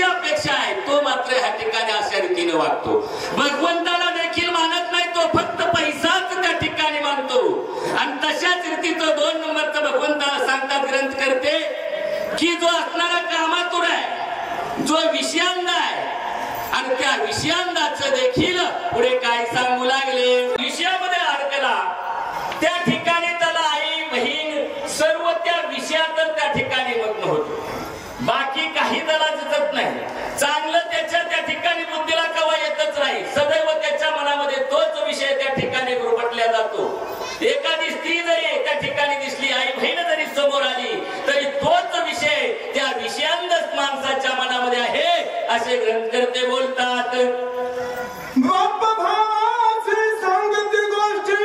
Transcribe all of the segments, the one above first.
त्याच्यापेक्षा आहे तो मात्र ह्या ठिकाणी अशा रीतीने वागतो. भगवंताला देखील मानत नाही, तो फक्त पैसाच त्या ठिकाणी मानतो. आणि तशाच रीतीचं 2 नंबरचं भगवंताला सांगतात ग्रंथ करते की जो असणारा कामातुर आहे, जो विषयांध आहे, आणि त्या विषयांधाचं देखील पुढे काय सांगू लागले, विषयामध्ये अडकला त्या ठिकाणी त्याला आई बहीण सर्व त्या विषयातच त्या ठिकाणी मग्न होतो. बाकी काही त्याला दिसत नाही. चांगलं त्याच्या त्या ठिकाणी बुद्धीला कवा येतच नाही. सदैव त्याच्या मनामध्ये तोच विषय त्या ठिकाणी गुरबटल्या जातो. एखादी स्त्री जरी त्या ठिकाणी दिसली, आई बहीण जरी समोर आली, तरी तोच विषय त्या विषयांतच माणसाच्या मनामध्ये आहे असे ग्रंथकर्ते बोलतात. सांगते गोष्टी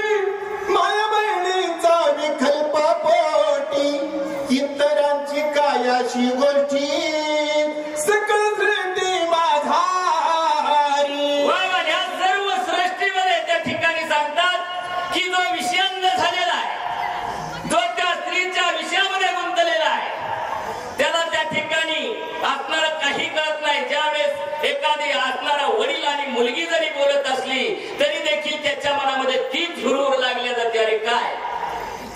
माया बहिणीचा विकल्प पोटी, इतरांची कायाशी गोष्टी सकळ सृष्टी माझारी. या सर्व सृष्टीमध्ये त्या ठिकाणी सांगतात की जो विषयांध झालेला आहे, जो त्या स्त्रीच्या विषयामध्ये गुंतलेला आहे, त्याला त्या ठिकाणी असणारा काही कळत नाही. ज्यावेळेस एखादी असणारा वडील आणि मुलगी जरी बोलत असली तरी देखील त्याच्या मनामध्ये तीच हुरहुर लागली जाते. अरे काय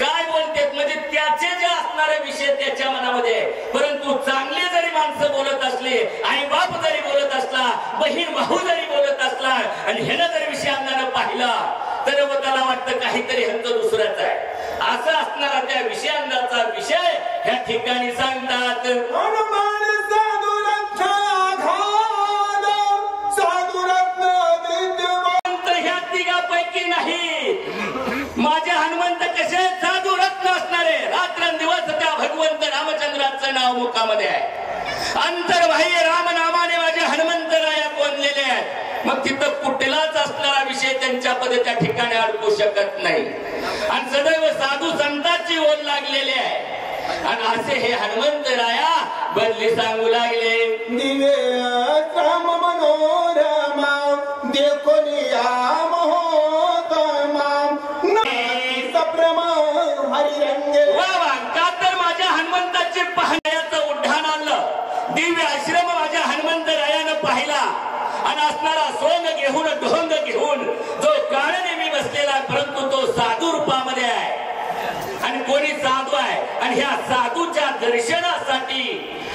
काय बोलते, म्हणजे त्याचे जे असणारे विषय त्याच्या मनामध्ये. परंतु चांगले जरी माणसं बोलत असले, आई बाप जरी बोलत असला, बहीण भाऊ जरी बोलत असला, आणि ह्यानं जर विषयांना पाहिला तर त्याला वाटतं काहीतरी ह्यांचं दुसरंच आहे. असं असणारा त्या विषयांचा विषय ह्या ठिकाणी सांगतात. ह्या तिघापैकी नाही माझे हनुमंत कसे साधू रत्न असणारे. रात्रंदिवस त्या भगवंत रामचंद्राचं नाव मुखामध्ये आहे. अंतर्बाह्य राम नामाने माझे हनुमंत राया कोणलेले आहेत. मग तिथं कुठलाच असणारा विषय त्यांच्यामध्ये त्या ठिकाणी अडकू शकत नाही. आणि सदैव साधू संतांची ओढ लागलेली आहे. आणि असे हे हनुमंत राया बदली सांगू लागले. दिवे राम मनोरमा देखोनिया महोत्तमा सप्रमा हरिरंगे. वा का तर माझ्या हनुमंताचे पाहण्याचं उड्डाण आलं. दिव्य आश्रम माझ्या हनुमंत रायानं पाहिला. आणि असणारा सोंग घेऊन ढोंग घेऊन जो काळ नेहमी बसलेला, परंतु तो साधू रूपामध्ये आहे. आणि कोणी साधू आहे, आणि ह्या साधूच्या दर्शनासाठी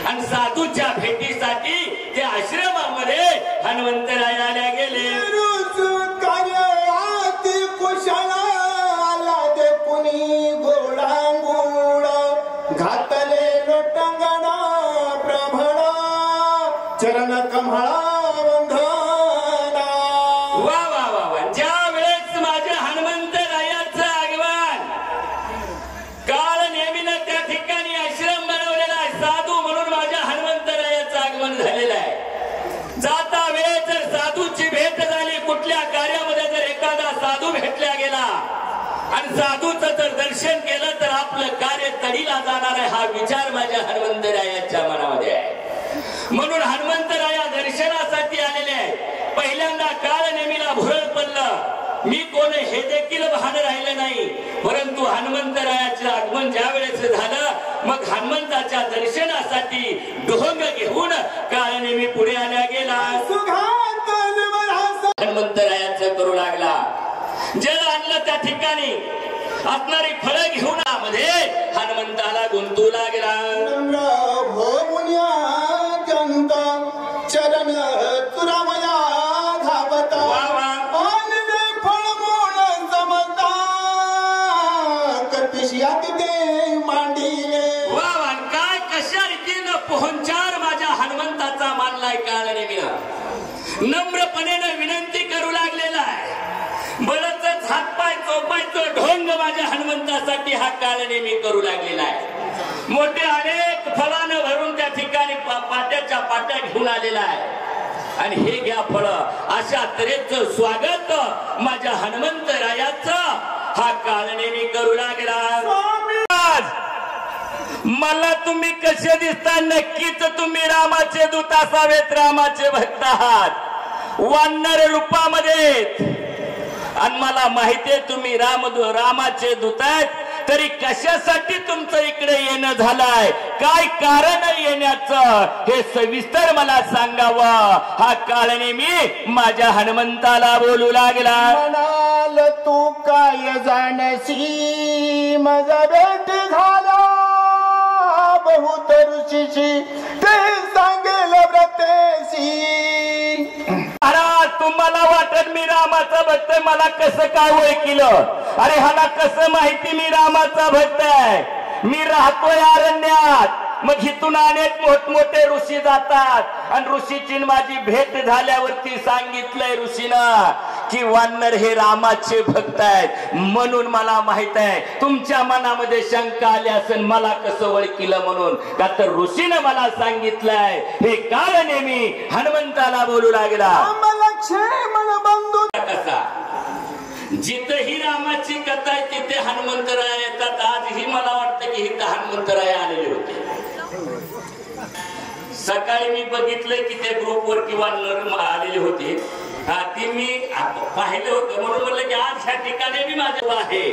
आणि साधूच्या भेटीसाठी त्या आश्रमामध्ये हनुमंतरायाला गेले. घातले लोटंगणा ब्राह्मण चरण कमळा वंदना. वा वा वा वा. ज्या वेळेस माझ्या हनुमंतरायाचं आगमन काळ नेहमीनं त्या ठिकाणी आश्रम बनवलेला आहे, साधू म्हणून माझ्या हनुमंतरायाचं आगमन झालेलं आहे. जाता वेळेस जर साधूची भेट झाली, कुठल्या कार्यामध्ये जर एखादा साधू भेटला गेला आणि साधूचं जर दर्शन केलं तर आपलं कार्य तडीला जाणार आहे, हा विचार माझ्या हनुमंतरायाच्या मनामध्ये आहे. म्हणून हनुमंतराया दर्शनासाठी आलेले आहे. पहिल्यांदा काळ नेहमीला भुरळ पडलं, मी कोण हे देखील भान राहिलं नाही. परंतु हनुमंतरायाचं आगमन ज्या वेळेस झालं, मग हनुमंताच्या दर्शनासाठी ढोंग घेऊन काळ नेहमी पुढे आल्या गेला. हनुमंतरायाचं करू लागला. जल आणलं त्या ठिकाणी असणारी फळं घेऊन मध्ये हनुमंताला गुंतू लागला. चरण तुरावया धावता फळ मोड जमता कपिशियात ते मांडिले. वा वा. काय कशा रीतीनं पोहंचार माझ्या हनुमंताचा मानलाय काळ नेमीला. नम्रपणे विनंती करू लागलेला आहे. बळच हातपाय चोपायचं ढोंग माझ्या हनुमंतासाठी हा काळ नेहमी करू लागलेला आहे. मोठे अनेक फळानं भरून त्या ठिकाणी पाट्याच्या पाट्या घेऊन आलेला आहे. आणि हे घ्या फळ, अशा तऱ्हेचं स्वागत माझ्या हनुमंत रायाचं हा काळ नेहमी करू लागला. मला तुम्ही कसे दिसता, नक्कीच तुम्ही रामाचे दूत असावेत, रामाचे भक्त आहात, वानर रूपामध्ये. आणि मला माहितीये तुम्ही रामाचे दूत आहेत, तरी कशासाठी तुमचं इकडे येणं झालंय, काय कारण येण्याचं हे सविस्तर मला सांगावं. हा काळनेमी माझ्या हनुमंताला बोलू लागला. म्हणाल तू काय जाणसी माझा भेट झाला बहुत ऋषीशी ते सांगेल व्रतेशी. महाराज तुम्हाला वाटत मी रामाचा भक्त, मला कसं काय ओळखलं? अरे हाला कसं माहिती मी रामाचा भक्त आहे? मी राहतोय अरण्यात, मग इथून अनेक मोठमोठे ऋषी जातात आणि ऋषीची माझी भेट झाल्यावरती सांगितलंय ऋषीनं की वानर हे रामाचे भक्त आहेत, म्हणून मला माहित आहे. तुमच्या मनामध्ये शंका आली असेल मला कसं ओळखलं म्हणून, का तर ऋषीनं मला सांगितलंय. हे काळनेमी हनुमंताला बोलू लागला. कसा जिथही रामाची कथा आहे तिथे हनुमंतराय येतात. आजही मला वाटतं की इथं हनुमंतराय आलेले होते. सकाळी मी बघितलंय की ते ग्रुपवर किंवा आलेले होते, ती मी पाहिलं होतं, म्हणून म्हणलं की आज ह्या ठिकाणी मी माझं आहे.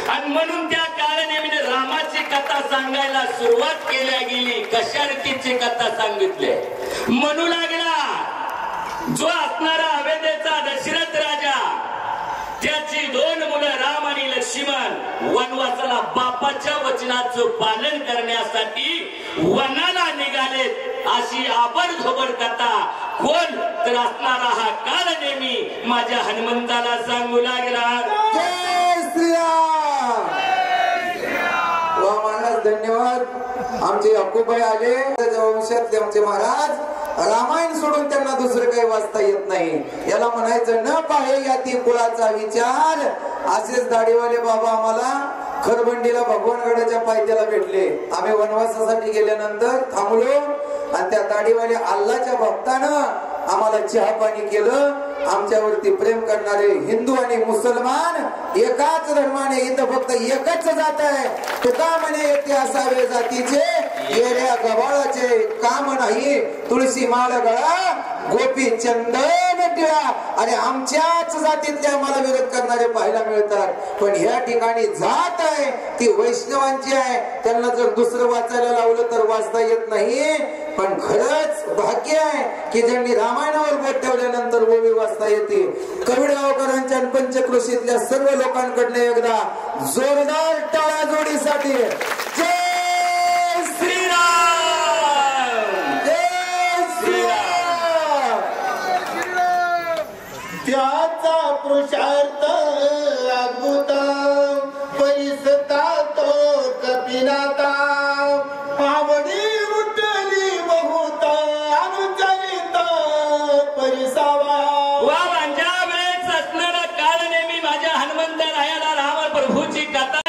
आणि म्हणून त्या काळनेमीने रामाची कथा सांगायला सुरुवात केल्या गेली. कशा रीतीची कथा सांगितली म्हणू लागला. जो असणारा अवेदेचा दशरथ राजा, त्याची 2 मुलं राम आणि लक्ष्मण वनवासाला बापाच्या वचनाचं पालन करण्यासाठी वनाला निघालेत. अशी आबडधोबड कथा कोण तर असणारा हा काळनेमी माझ्या हनुमंताला सांगू लागला. जय श्रीराम. वा महाराज धन्यवाद. आमचे अक्कूबाई आले, वंशातले आमचे महाराज. रामायण सोडून त्यांना दुसरं काही वाचता येत नाही. याला म्हणायचं न पाहे याती कुळाचा विचार. असेच दाढीवाले बाबा आम्हाला खरबंडीला भगवानगडाच्या पायथ्याला भेटले. आम्ही वनवासासाठी गेल्यानंतर थांबलो आणि त्या दाढीवाले अल्लाच्या भक्तानं आम्हाला चहा पाणी केलं. आमच्यावरती प्रेम करणारे हिंदू आणि मुसलमान एकाच धर्माने, इथं फक्त एकच जात आहे. तुका म्हणे येते असावे जातीचे, येऱ्या गव्हाळाचे काम नाही. तुळशी माळ गळा गोपी चंदन टिळा. अरे आमच्याच जातीतले आम्हाला विरोध करणारे पाहायला मिळतात. पण ह्या ठिकाणी जात आहे ती वैष्णवांची आहे. त्यांना जर दुसरं वाचायला लावलं तर वाचता येत नाही. पण खरंच भाग्य आहे की ज्यांनी रामायणावर बोट ठेवल्यानंतर ओवी वाचता येते. कबीरगावकरांच्या पंचक्रोशीतल्या सर्व लोकांकडनं एकदा जोरदार टाळ्या जोडीसाठी जय श्रीराम. जय श्रीराम. त्याचा पुरुषार्थ अद्भुत परिसता तो कपिनाथा. आवडी उठली बहुत अनुचरित परिसावा. वा ज्या वेळेस असणारा काळनेमी माझ्या हनुमंतरायाला रामप्रभूची कथा,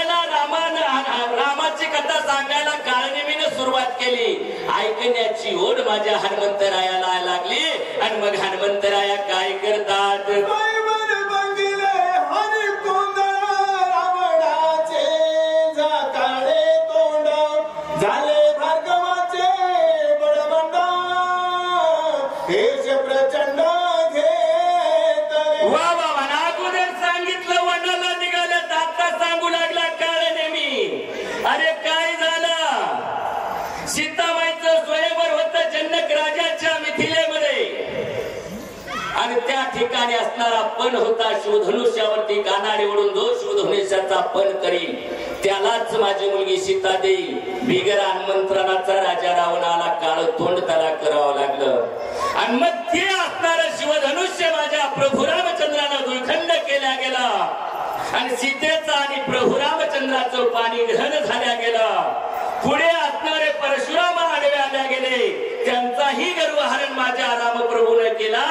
रामाची कथा सांगायला काळनेमीने सुरुवात केली. ऐकण्याची ओढ माझ्या हनुमंतरायाला लागली. आणि मग हनुमंतराया काय करतात, त्या ठिकाणी असणारा पण होता शिवधनुष्यावरती कानाडे ओढून जो शिवधनुष्याचा पण करील त्यालाच माझी मुलगी सीता देईल. बिगर हनुमंतराचा राजा रावणाला काळ तोंड त्याला करावं लागलं. आणि मग ते असणारं शिवधनुष्य माझ्या प्रभू रामचंद्रानं दुखंड केल्या गेला. आणि सीतेचा आणि प्रभू रामचंद्राचं पाणी ग्रहण झाल्या गेलं. पुढे असणारे परशुराम आडवे आल्या गेले. त्यांचाही गर्वहरण माझ्या रामप्रभूने केला.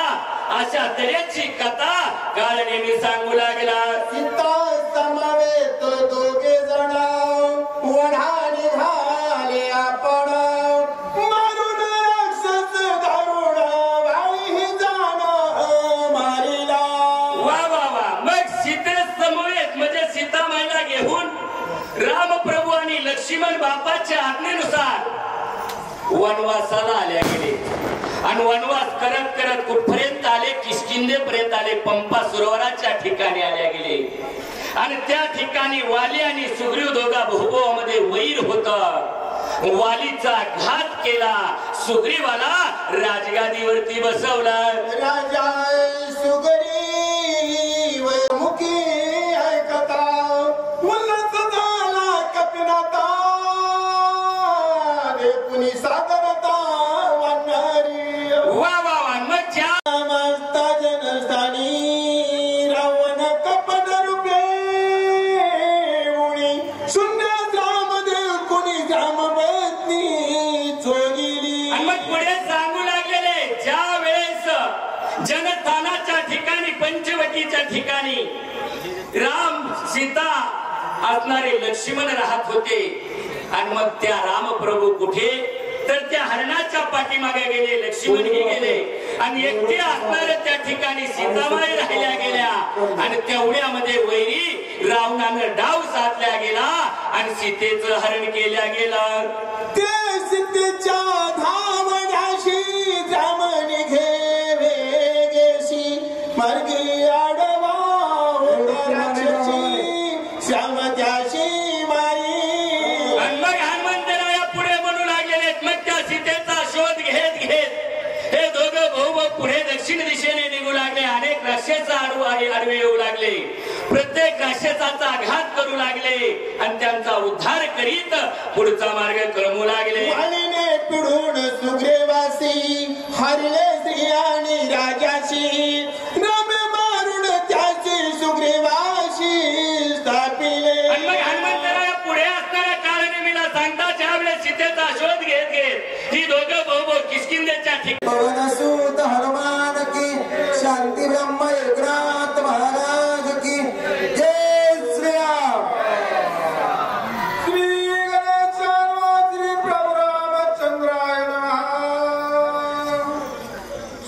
अशा तऱ्हेची कथा काळनेमी सांगू लागला. सीता समावेत दोघे जण ओढा निघाले आपण. मारून राक्षस दारुण वाळी जाण मारिला. वा वा वा. मग सीते समवेत म्हणजे सीता मायला घेऊन रामप्रभू आणि लक्ष्मण बापाच्या आज्ञेनुसार वनवासाला आल्या गेले. आणि वनवास करत करत कुठपर्यंत आले, किष्किंधेपर्यंत आले. पंपा सरोवराच्या ठिकाणी आल्या गेले. आणि त्या ठिकाणी वाली आणि सुग्रीव दोघा भाऊभावामध्ये वैर होता. वालीचा घात केला, सुग्रीवाला राजगादीवरती बसवला. राजा सुग्रीव मुखी ऐकता उल्लस झाला कपिनाता रे कुणी सागरता वानरी वा वा वा. मग ज्या मस्ता जनस्थानी रावण कपट रूपे उणी शून्य रामदेव कुणी रामपत्नी चोरीली. आणि मग पुढे सांगू लागलेले, ज्या वेळेस जनस्थानाच्या ठिकाणी पंचवटीच्या ठिकाणी राम सीता असणारे लक्ष्मण राहत होते. आणि मग त्या रामप्रभू कुठे, तर त्या हरणाच्या पाठीमागे गेले, लक्ष्मणही गेले. आणि एकटे असणारे त्या ठिकाणी सीतामाई राहिल्या गेल्या. आणि तेवढ्यामध्ये वैरी रावणानं डाव साधल्या गेला आणि सीतेचं हरण केल्या गेलं. ते सीतेच्या धावण्याशी जामणी घेवे गेशी मार्गी आडवा श्याम त्याशी माई. आणि मग हनुमंतराया पुढे म्हणू लागलेले. मग त्या सीतेचा शोध घेत घेत हे दोघं भाऊ पुढे दक्षिण दिशेने निघू लागले. अनेक राक्षस आडवे येऊ लागले, प्रत्येक राक्षसाचा घात करू लागले आणि त्यांचा उद्धार करीत पुढचा मार्ग क्रमू लागले. वालीने पिढून सुग्रीवासी हरले स्त्री आणि राजाशी नामे मारून त्याची सुग्रीवाशी स्थापिले. आणि मग हनुमंतराया पुढे असणाऱ्या काळनेमीला सांगता, ज्यावेळेस सीतेचा शोध घेत घेत ही दोघं भाऊ किष्किंधेच्या ठिकाणी पवनसूत हनुमान की, शांती ब्रह्म एकनाथ महाराज की जय श्रीराम. श्री गणेशाय श्री प्रभु रामचंद्राय नमः.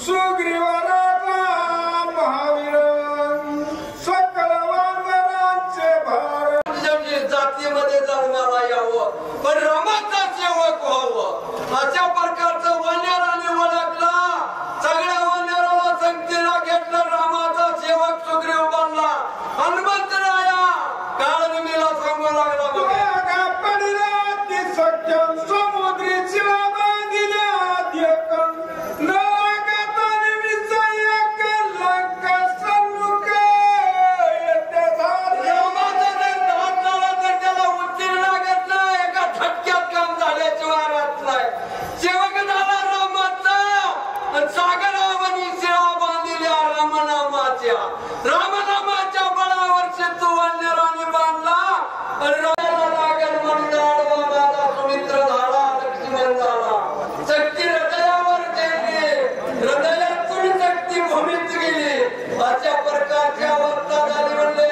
सुग्रीवराजा महावीर सकल वानरांचे भार. जातीमध्ये जन्माला यावं, पण रामाचा सेवक व्हावं अशा प्रकारचं वन्यराने ओळखला. सगळ्या वन्यराला संगतीला घेतलं, रामाचा सेवक सुग्रीव बनला. हनुमंतराया काळनिमीला सांगू लागला, सत्यम समुद्री शिला बांधिल्या देखन नागाताने विषयक लंका सन्मुख येते झाले. रामाचा जर धान झाला तर त्याला उत्तीर्ण घेतला, एका झटक्यात काम झाल्याशिवाय राहत नाही. सेवक झाला रामाचा आणि सागरावनी शिळा बांधिल्या रामनामाच्या. रामनामाच्या बळावर सेतू वन्यराने बांधला आणि रामाला लागल म्हणून आडवा माझा सुमित्र झाला, लक्ष्मण झाला. शक्ती हृदयावर गेली, हृदयातून शक्ती भूमीत गेली. अशा प्रकारच्या अवस्था झाली. म्हणले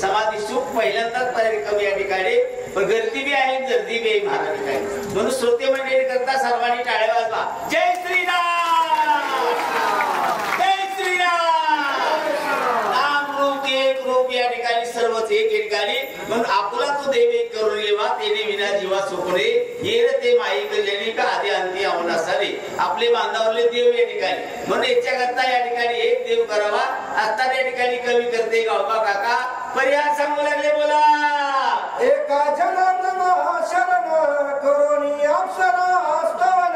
समाधी सुख पहिल्यांदाच कमी या ठिकाणी, पण गर्दी बी आहे, गर्दी बी आहे महाराज ठिकाणी. म्हणून श्रोते मंडळी करता सर्वांनी टाळ्या वाजवा. जय श्रीराम, जय श्रीराम. नाम रूप एक, रूप या ठिकाणी सर्वच एक ठिकाणी. म्हणून आपला तो देव एक करून लेवा, तेने विना जीवा सोपणे येर ते माई कल्याणी का आधी अंती आवना सारे. आपले बांधावरले देव या ठिकाणी. म्हणून याच्या करता या ठिकाणी एक देव करावा. आता या ठिकाणी कवी करते गावबा काका पर्याय सांगू लागले. बोला. एका जनार्दना शरण करुणी अप्सरा स्तवन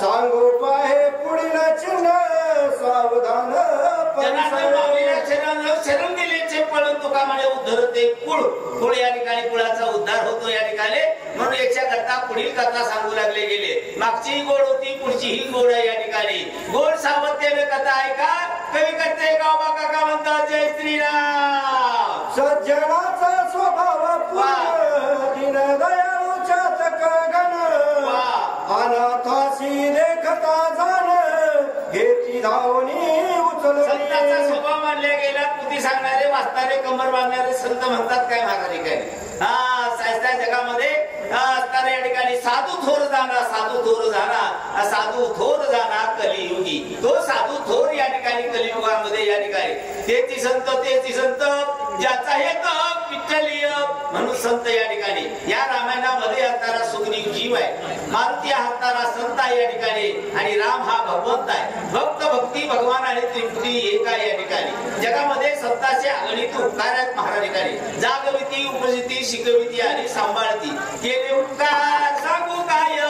सांगू पाहे पुढील चिन्ह सावधान. शरण दिलेचे पळून तुका म्हणे उद्धरते कुळ. कुळ या ठिकाणी कुळाचा उद्धार होतो या ठिकाणी. म्हणून याच्या करता पुढील कथा सांगू लागले गेले. मागची गोड होती, पुढची ही गोड आहे या ठिकाणी. गोड सावत्याने कथा ऐका. कवी करते गावबा काका म्हणतात जय श्रीराम. सज्जनाचा स्वभाव दीन दयाळूच्या गण अनाथाशी देखता जाण घेती धावणी उचल. संतांचा स्वभाव मानल्या गेला. कृती सांगणारे, वाचणारे, कमर बांधणारे संत म्हणतात काय महाराज ठिकाणी. साहित्या जगामध्ये असणाऱ्या या ठिकाणी साधू थोर जाणार, साधू थोर जाणार, साधू थोर जाणार कलियुगी. तो साधू थोर या ठिकाणी कलियुगामध्ये या ठिकाणी तेची संत ज्याचा हे विठ्ठलीय म्हणून संत या ठिकाणी या रामायणामध्ये असणारा सुग्रीव जीव आहे, मारुती असणारा संत आहे या ठिकाणी आणि राम हा भगवंत आहे. भक्त भक्ती भगवान आणि त्रिपुटी एक आहे या ठिकाणी. जगामध्ये सत्ताचे अगणित उपकार आहेत महाराजांनी. जागविती उपजिती शिकविती आणि सांभाळती केले उपकार सांगू काय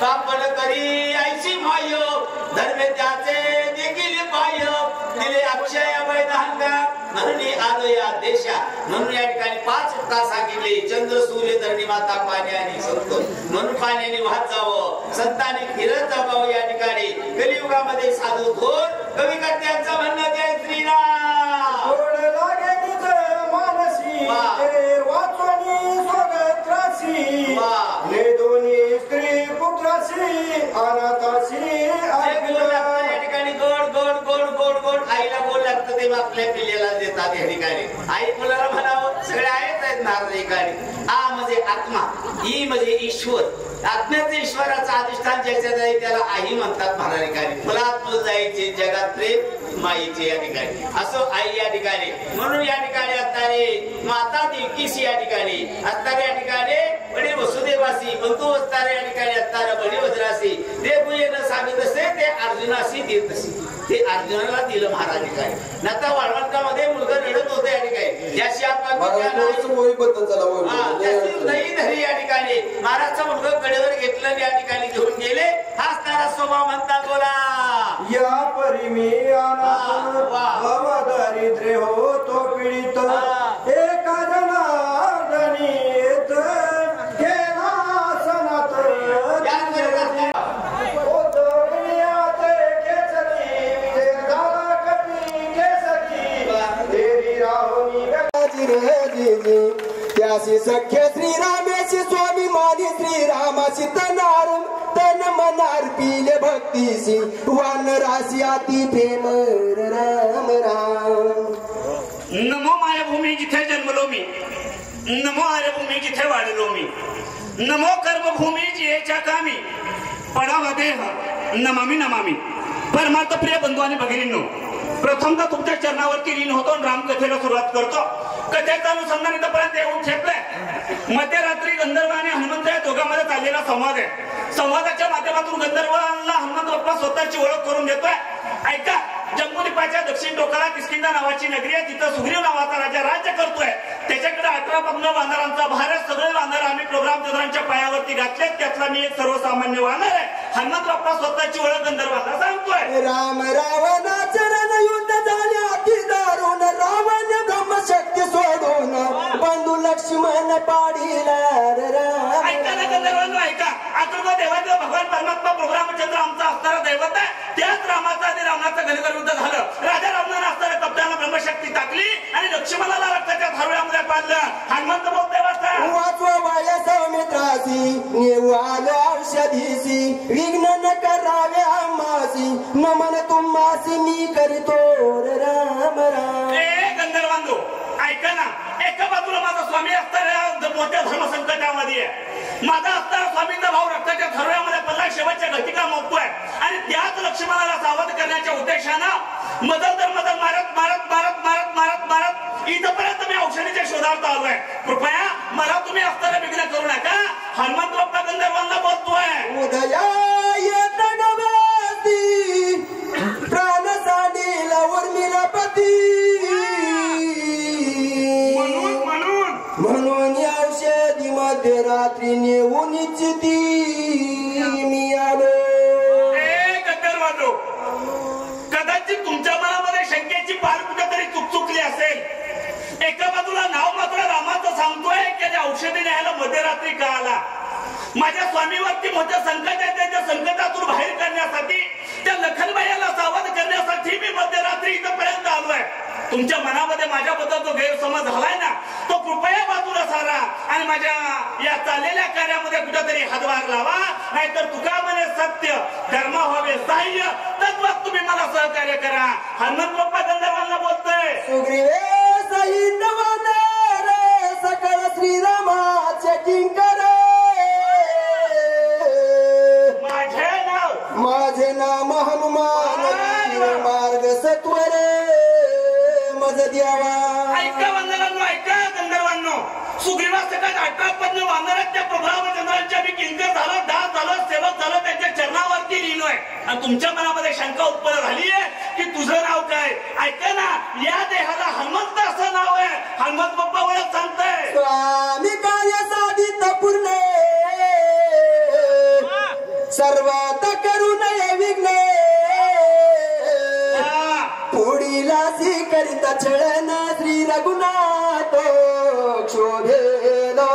पापड करी ऐशी माय धर्मे त्याचे देखील पाय दिले अक्षय वैधांगा म्हणून आलो या देशा. म्हणून या ठिकाणी 5 उपकार सांगितले. चंद्र सूर्य धरणी माता पाणी आणि संत म्हणून पाण्याने वाहत जावं, संतांनी फिरत जावं या ठिकाणी. कलियुगामध्ये साधू थोर कविकर्त्यांचं म्हणणं जय श्रीराम. लागे तुझ मानसी वाचवणी स्वगत्रासी ने दोन्ही स्त्री पुत्रासी अनाथासी या ठिकाणी गोड गोड गोड गोड गोड आईला गोड लागतं ते आपल्या पिल्ल्याला देतात या ठिकाणी. आई मुलाला म्हणावं सगळे आहेत नारद ठिकाणी. आ म्हणजे आत्मा, ई म्हणजे ईश्वर. आत्म्याचे ईश्वराचं अधिष्ठान ज्याच्यात आहे त्याला आई म्हणतात महाराजांनी. फुलात फुल जायचे जगात प्रेम माईचे या ठिकाणी असं आई या ठिकाणी. म्हणून या ठिकाणी असणारे माता देवकीशी या ठिकाणी असणारे या ठिकाणी बडी वसुदेवासी बंधू असणारे या ठिकाणी असणारा बडी वज्रासी देवपूजेनं सांगत असे ते अर्जुनाशी देत असे ते अर्जुनाला दिलं महाराज ठिकाणी. नाता वाळवंटामध्ये मुलगा रडत होतं या ठिकाणी. ज्याशी आपण नाही धरी या ठिकाणी महाराजचा मुलगा कडेवर घेतलं या ठिकाणी घेऊन गेले. हा असणारा स्वभाव म्हणतात बोला या परी मी दारिद्र्य होतो पीडित एका जनार्दनी येत गेला सनात त्याशी सख्य श्रीरामेशी स्वाभिमानी श्रीरामाशी तनार तन मनार पिले भक्तीशी वानराशी अति प्रेम राम राम. नमो मायभूमी जिथे जन्मलो मी, नमो आर्यभूमी जिथे वाढलो मी, नमो कर्मभूमी जियेच्या कामी पडावा देह नमामी नमामी. परमार्थ प्रिय बंधू आणि भगिनींनो, प्रथमतः तुमच्या चरणावरती ऋण होतो आणि रामकथेला सुरुवात करतो. कथेचा अनुसंधान इथपर्यंत येऊन ठेपलंय. मध्यरात्री गंधर्व आणि हनुमंत या दोघांमध्ये चाललेला संवाद आहे. संवादाच्या माध्यमातून गंधर्वांना हनुमंत बाप्पा स्वतःची ओळख करून देतोय. ऐका, जम्बूद्वीपाच्या दक्षिण टोकाला किष्किंधा नावाची नगरी आहे. तिथं सुग्रीव नावाचा राजा राज्य करतोय. त्याच्याकडे 18-15 वानरांचा भारत. सगळे वानर आम्ही प्रोग्राम चंद्रांच्या पायावरती घातले. त्यातला मी एक सर्वसामान्य वानर आहे. हनुमंत बाप्पा स्वतःची ओळख गंधर्वांना सांगतोय. राम रावणाचरण युद्ध झाले अति दारुण. रावण ब्रह्मशक्ती सोडून बंधू लक्ष्मण पाडीला राम. ऐका ना गंधर्वांनो, ऐका. अथर्व देवाचं भगवान परमात्मा प्रोग्राम चंद्र आमचा असणारा दैवत आहे. त्याच रामाचा आणि रावणाचं घनकर युद्ध झालं. राजा रावणानं असणाऱ्या कपड्याला ब्रह्मशक्ती टाकली आणि लक्ष्मणाला रक्ताच्या थारोळ्यामध्ये पाडलं. हनुमंत बोलतोय वाचवा वाया सौमित्रासी नेऊ आलो औषधीसी विघ्न न करावे आम्हासी नमन तुम्हासी मी करीतो राम राम. गंधर्वांनो, ऐका ना. एका बाजूला माझा स्वामी असणाऱ्या मोठ्या धर्मसंकटामध्ये आहे. माझा असणारा स्वामींचा भाऊ रक्ताच्या थरव्यामध्ये पडला, शेवटच्या घटिका मोकतोय आणि त्याच लक्ष्मणाला सावध करण्याच्या उद्देशानं मदत मारत मारत मारत मारत मारत मारत इथपर्यंत मी औषधीच्या शोधार्थ आलोय. कृपया मला तुम्ही असणारे विघ्न करू नका. हनुमंत बाप्पा गंधर्वांना बोलतोय. उदया येत गवती प्राण साडीला उर्मिला पती म्हणून औषधी मध्यरात्री नेऊन इच्छिती मी आलो. गंधर्वांनो, कदाचित तुमच्या मनामध्ये शंकेची पाल कुठेतरी चुकचुकली असेल. एका बाजूला नाव मात्र रामाचं सांगतोय की औषधी न्यायला मध्यरात्री का आला. माझ्या स्वामीवरती मोठं संकट आहे. त्याच्या संकटातून बाहेर करण्यासाठी, त्या लखनबाईला सावध करण्यासाठी मी मध्यरात्री इथपर्यंत आलोय. तुमच्या मनामध्ये माझ्याबद्दल जो गैरसमज झालाय ना, तो कृपया बाजूला सारा आणि माझ्या या चाललेल्या कार्यामध्ये कुठेतरी हातभार लावा. नाहीतर तुका म्हणे सत्य धर्म व्हावे सहाय्य तत्वात तुम्ही मला सहकार्य करा. हनुमंत बाप्पा गंधर्वांना बोलतोय. सुग्रीवे सहित वानर सकळ श्रीरामाचे किंकर माझे नाम हनुमान मार्ग सत्वरे मज द्यावा. ऐका वंदनांनो, ऐका गंधर्वांनो, सुग्रीवासकट 18 पद्म वानरात त्या प्रभावचंद्रांच्या मी किंकर झालं, दास झालं, सेवक झालं, त्यांच्या चरणावरती लिहिलोय. आणि तुमच्या मनामध्ये शंका उत्पन्न झाली आहे की तुझं नाव काय? ऐका ना, या देहाला हनुमंत असं नाव आहे. हनुमंत बाप्पा ओळख सांगताय. स्वामी काय साधित पूर्ण सर्वात करू नये विघ्न पुढीला करिता छळन श्री रघुनाथ शोधेला.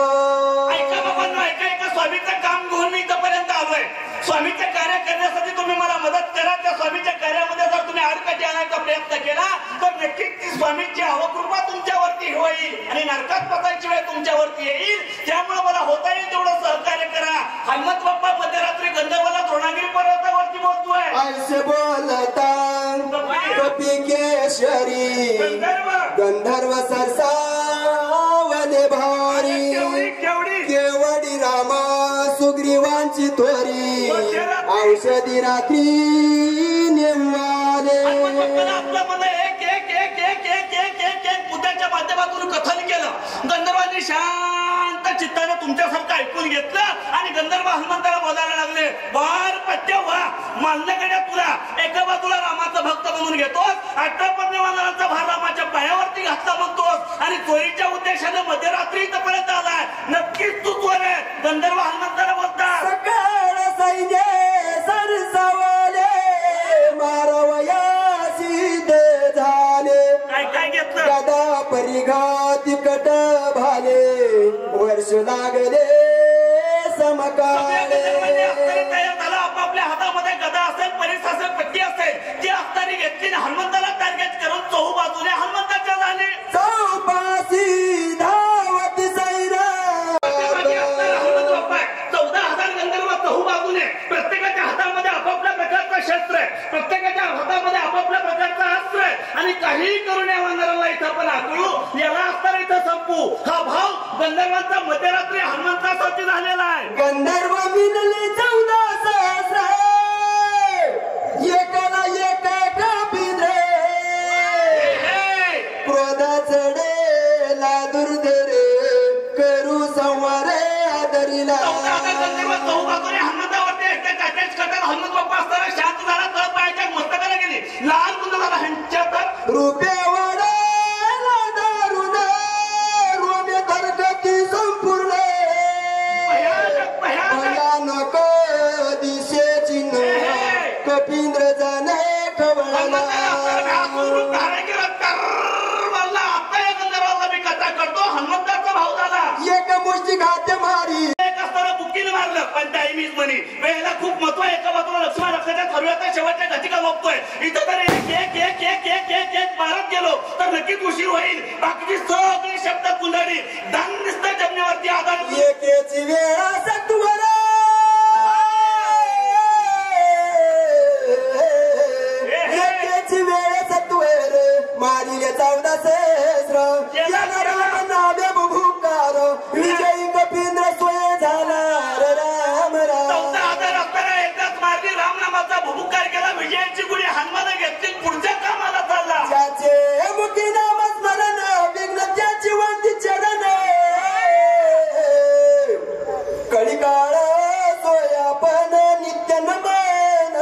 ऐका बाबांनो, ऐका स्वामीचं काम घेऊन मी इथपर्यंत आलोय. स्वामीचं कार्य करण्यासाठी तुम्ही मला मदत करा. त्या स्वामीच्या कार्यामध्ये जर तुम्ही आडकाठी आणायचा प्रयत्न केला तर नक्कीच ती स्वामीची अवकृपा तुमच्यावरती होईल आणि नरकात पतायची वेळ तुमच्यावरती येईल. त्यामुळे मला होता येईल तेवढं सहकार्य करा. हनुमंत बाप्पा मध्यरात्री गंधर्वाला द्रोणागिरी पर्वतावरती बोलतोय. ऐसे बोलता कपिकेश्वरी गंधर्व सरसावले भारी केवडी रामा सुग्रीवांची थोरी औषधी रात्री नेमवाले. आपलं मला एक एक एक एक एक एक एक एक मुद्द्याच्या माध्यमातून कथन केलं. गंधर्वांनी शांत चित्ताने तुमच्यासारखं ऐकून घेतलं आणि गंधर्व हनुमंताला बोलायला लागले. बार पत्त्या वा मानण्याकडे तुला एका बाजूला रामाचा भक्त म्हणून घेतोस, 18 पद्मवानरांचा भार रामाच्या पायावरती घातला म्हणतोस आणि चोरीच्या उद्देशाने मध्यरात्री इथपर्यंत आलाय. नक्कीच तू चोर आहे. गंधर्व हनुमंताला बोलतात. सकाळ सैन्य सरसावले मारवयासी दे झाले काय काय घेतलं? गदा परिघाती कट भाले वर्ष लागले समकाले. तयार झाला. आपापल्या हातामध्ये गदा असेल, परिस असेल, पट्टी असेल, ती अख्तारी घेतली हनुमंताला टार्गेट करून चहू बाजूने हनुमंताच्या झाले. चौपासी धावती सैरा 14,000 गंधर्व चहू बाजूने, प्रत्येकाच्या हातामध्ये आपापल्या प्रकारचं शस्त्र आहे, प्रत्येकाच्या हातामध्ये आपापल्या प्रकारचं अस्त्र आहे आणि काही करून या वानराला इथं आपण आकळू, याला असताना इथं संपू. हा भाव गंधर्वांचा मध्यरात्री हनुमंतासाठी झालेला आहे. गंधर्व मिळले 14 सहस्र एकाला एक कपिले क्रोध चढेला दुर्धरे करू संवारे आदरीला. गंधर्व चहू बाजूने हनुमंतावरती हनुमंत बाप्पा असताना शांत झाला. तळ पायाच्या मस्तकाला गेली. लाल गुंड झाला ह्यांच्या तर रुपये वाढेला दारुण रोमे धरगती संपूर्ण भयानक दिशेची कपिंद्र जाणे खवळला. हनुमंताचा भाव झाला. एक मुष्टी घात मारी एक असताना बुकीने मारलं पण टाइमीज म्हणे. वेळेला खूप महत्व आहे. एका बाजूला लक्ष्मण रक्षाच्या ठरवता शेवटच्या घटिका बघतोय. इथं तर एक एक एक एक एक एक एक मारत गेलो तर नक्कीच उशीर होईल. बाकीची सगळी शब्द कुंडली दानिस्त जमिनीवरती आधार एकेची वेळा सत्वर एकेची वेळ सत्वर मारिले 14 सहस्र राम नावे बुभुकार विजयी कपिंद्र सोय झाला राम राम. 14,000 असताना एकदाच मारली. रामनामाचा भुभुकार केला. विजयाची गुढी हनुमाने घेतली. पुढच्या कामाला चालला. ज्याचे मुखी नाम स्मरण विघ्न त्याची वंती चरण कळीकाळ सोयापन नित्य नमन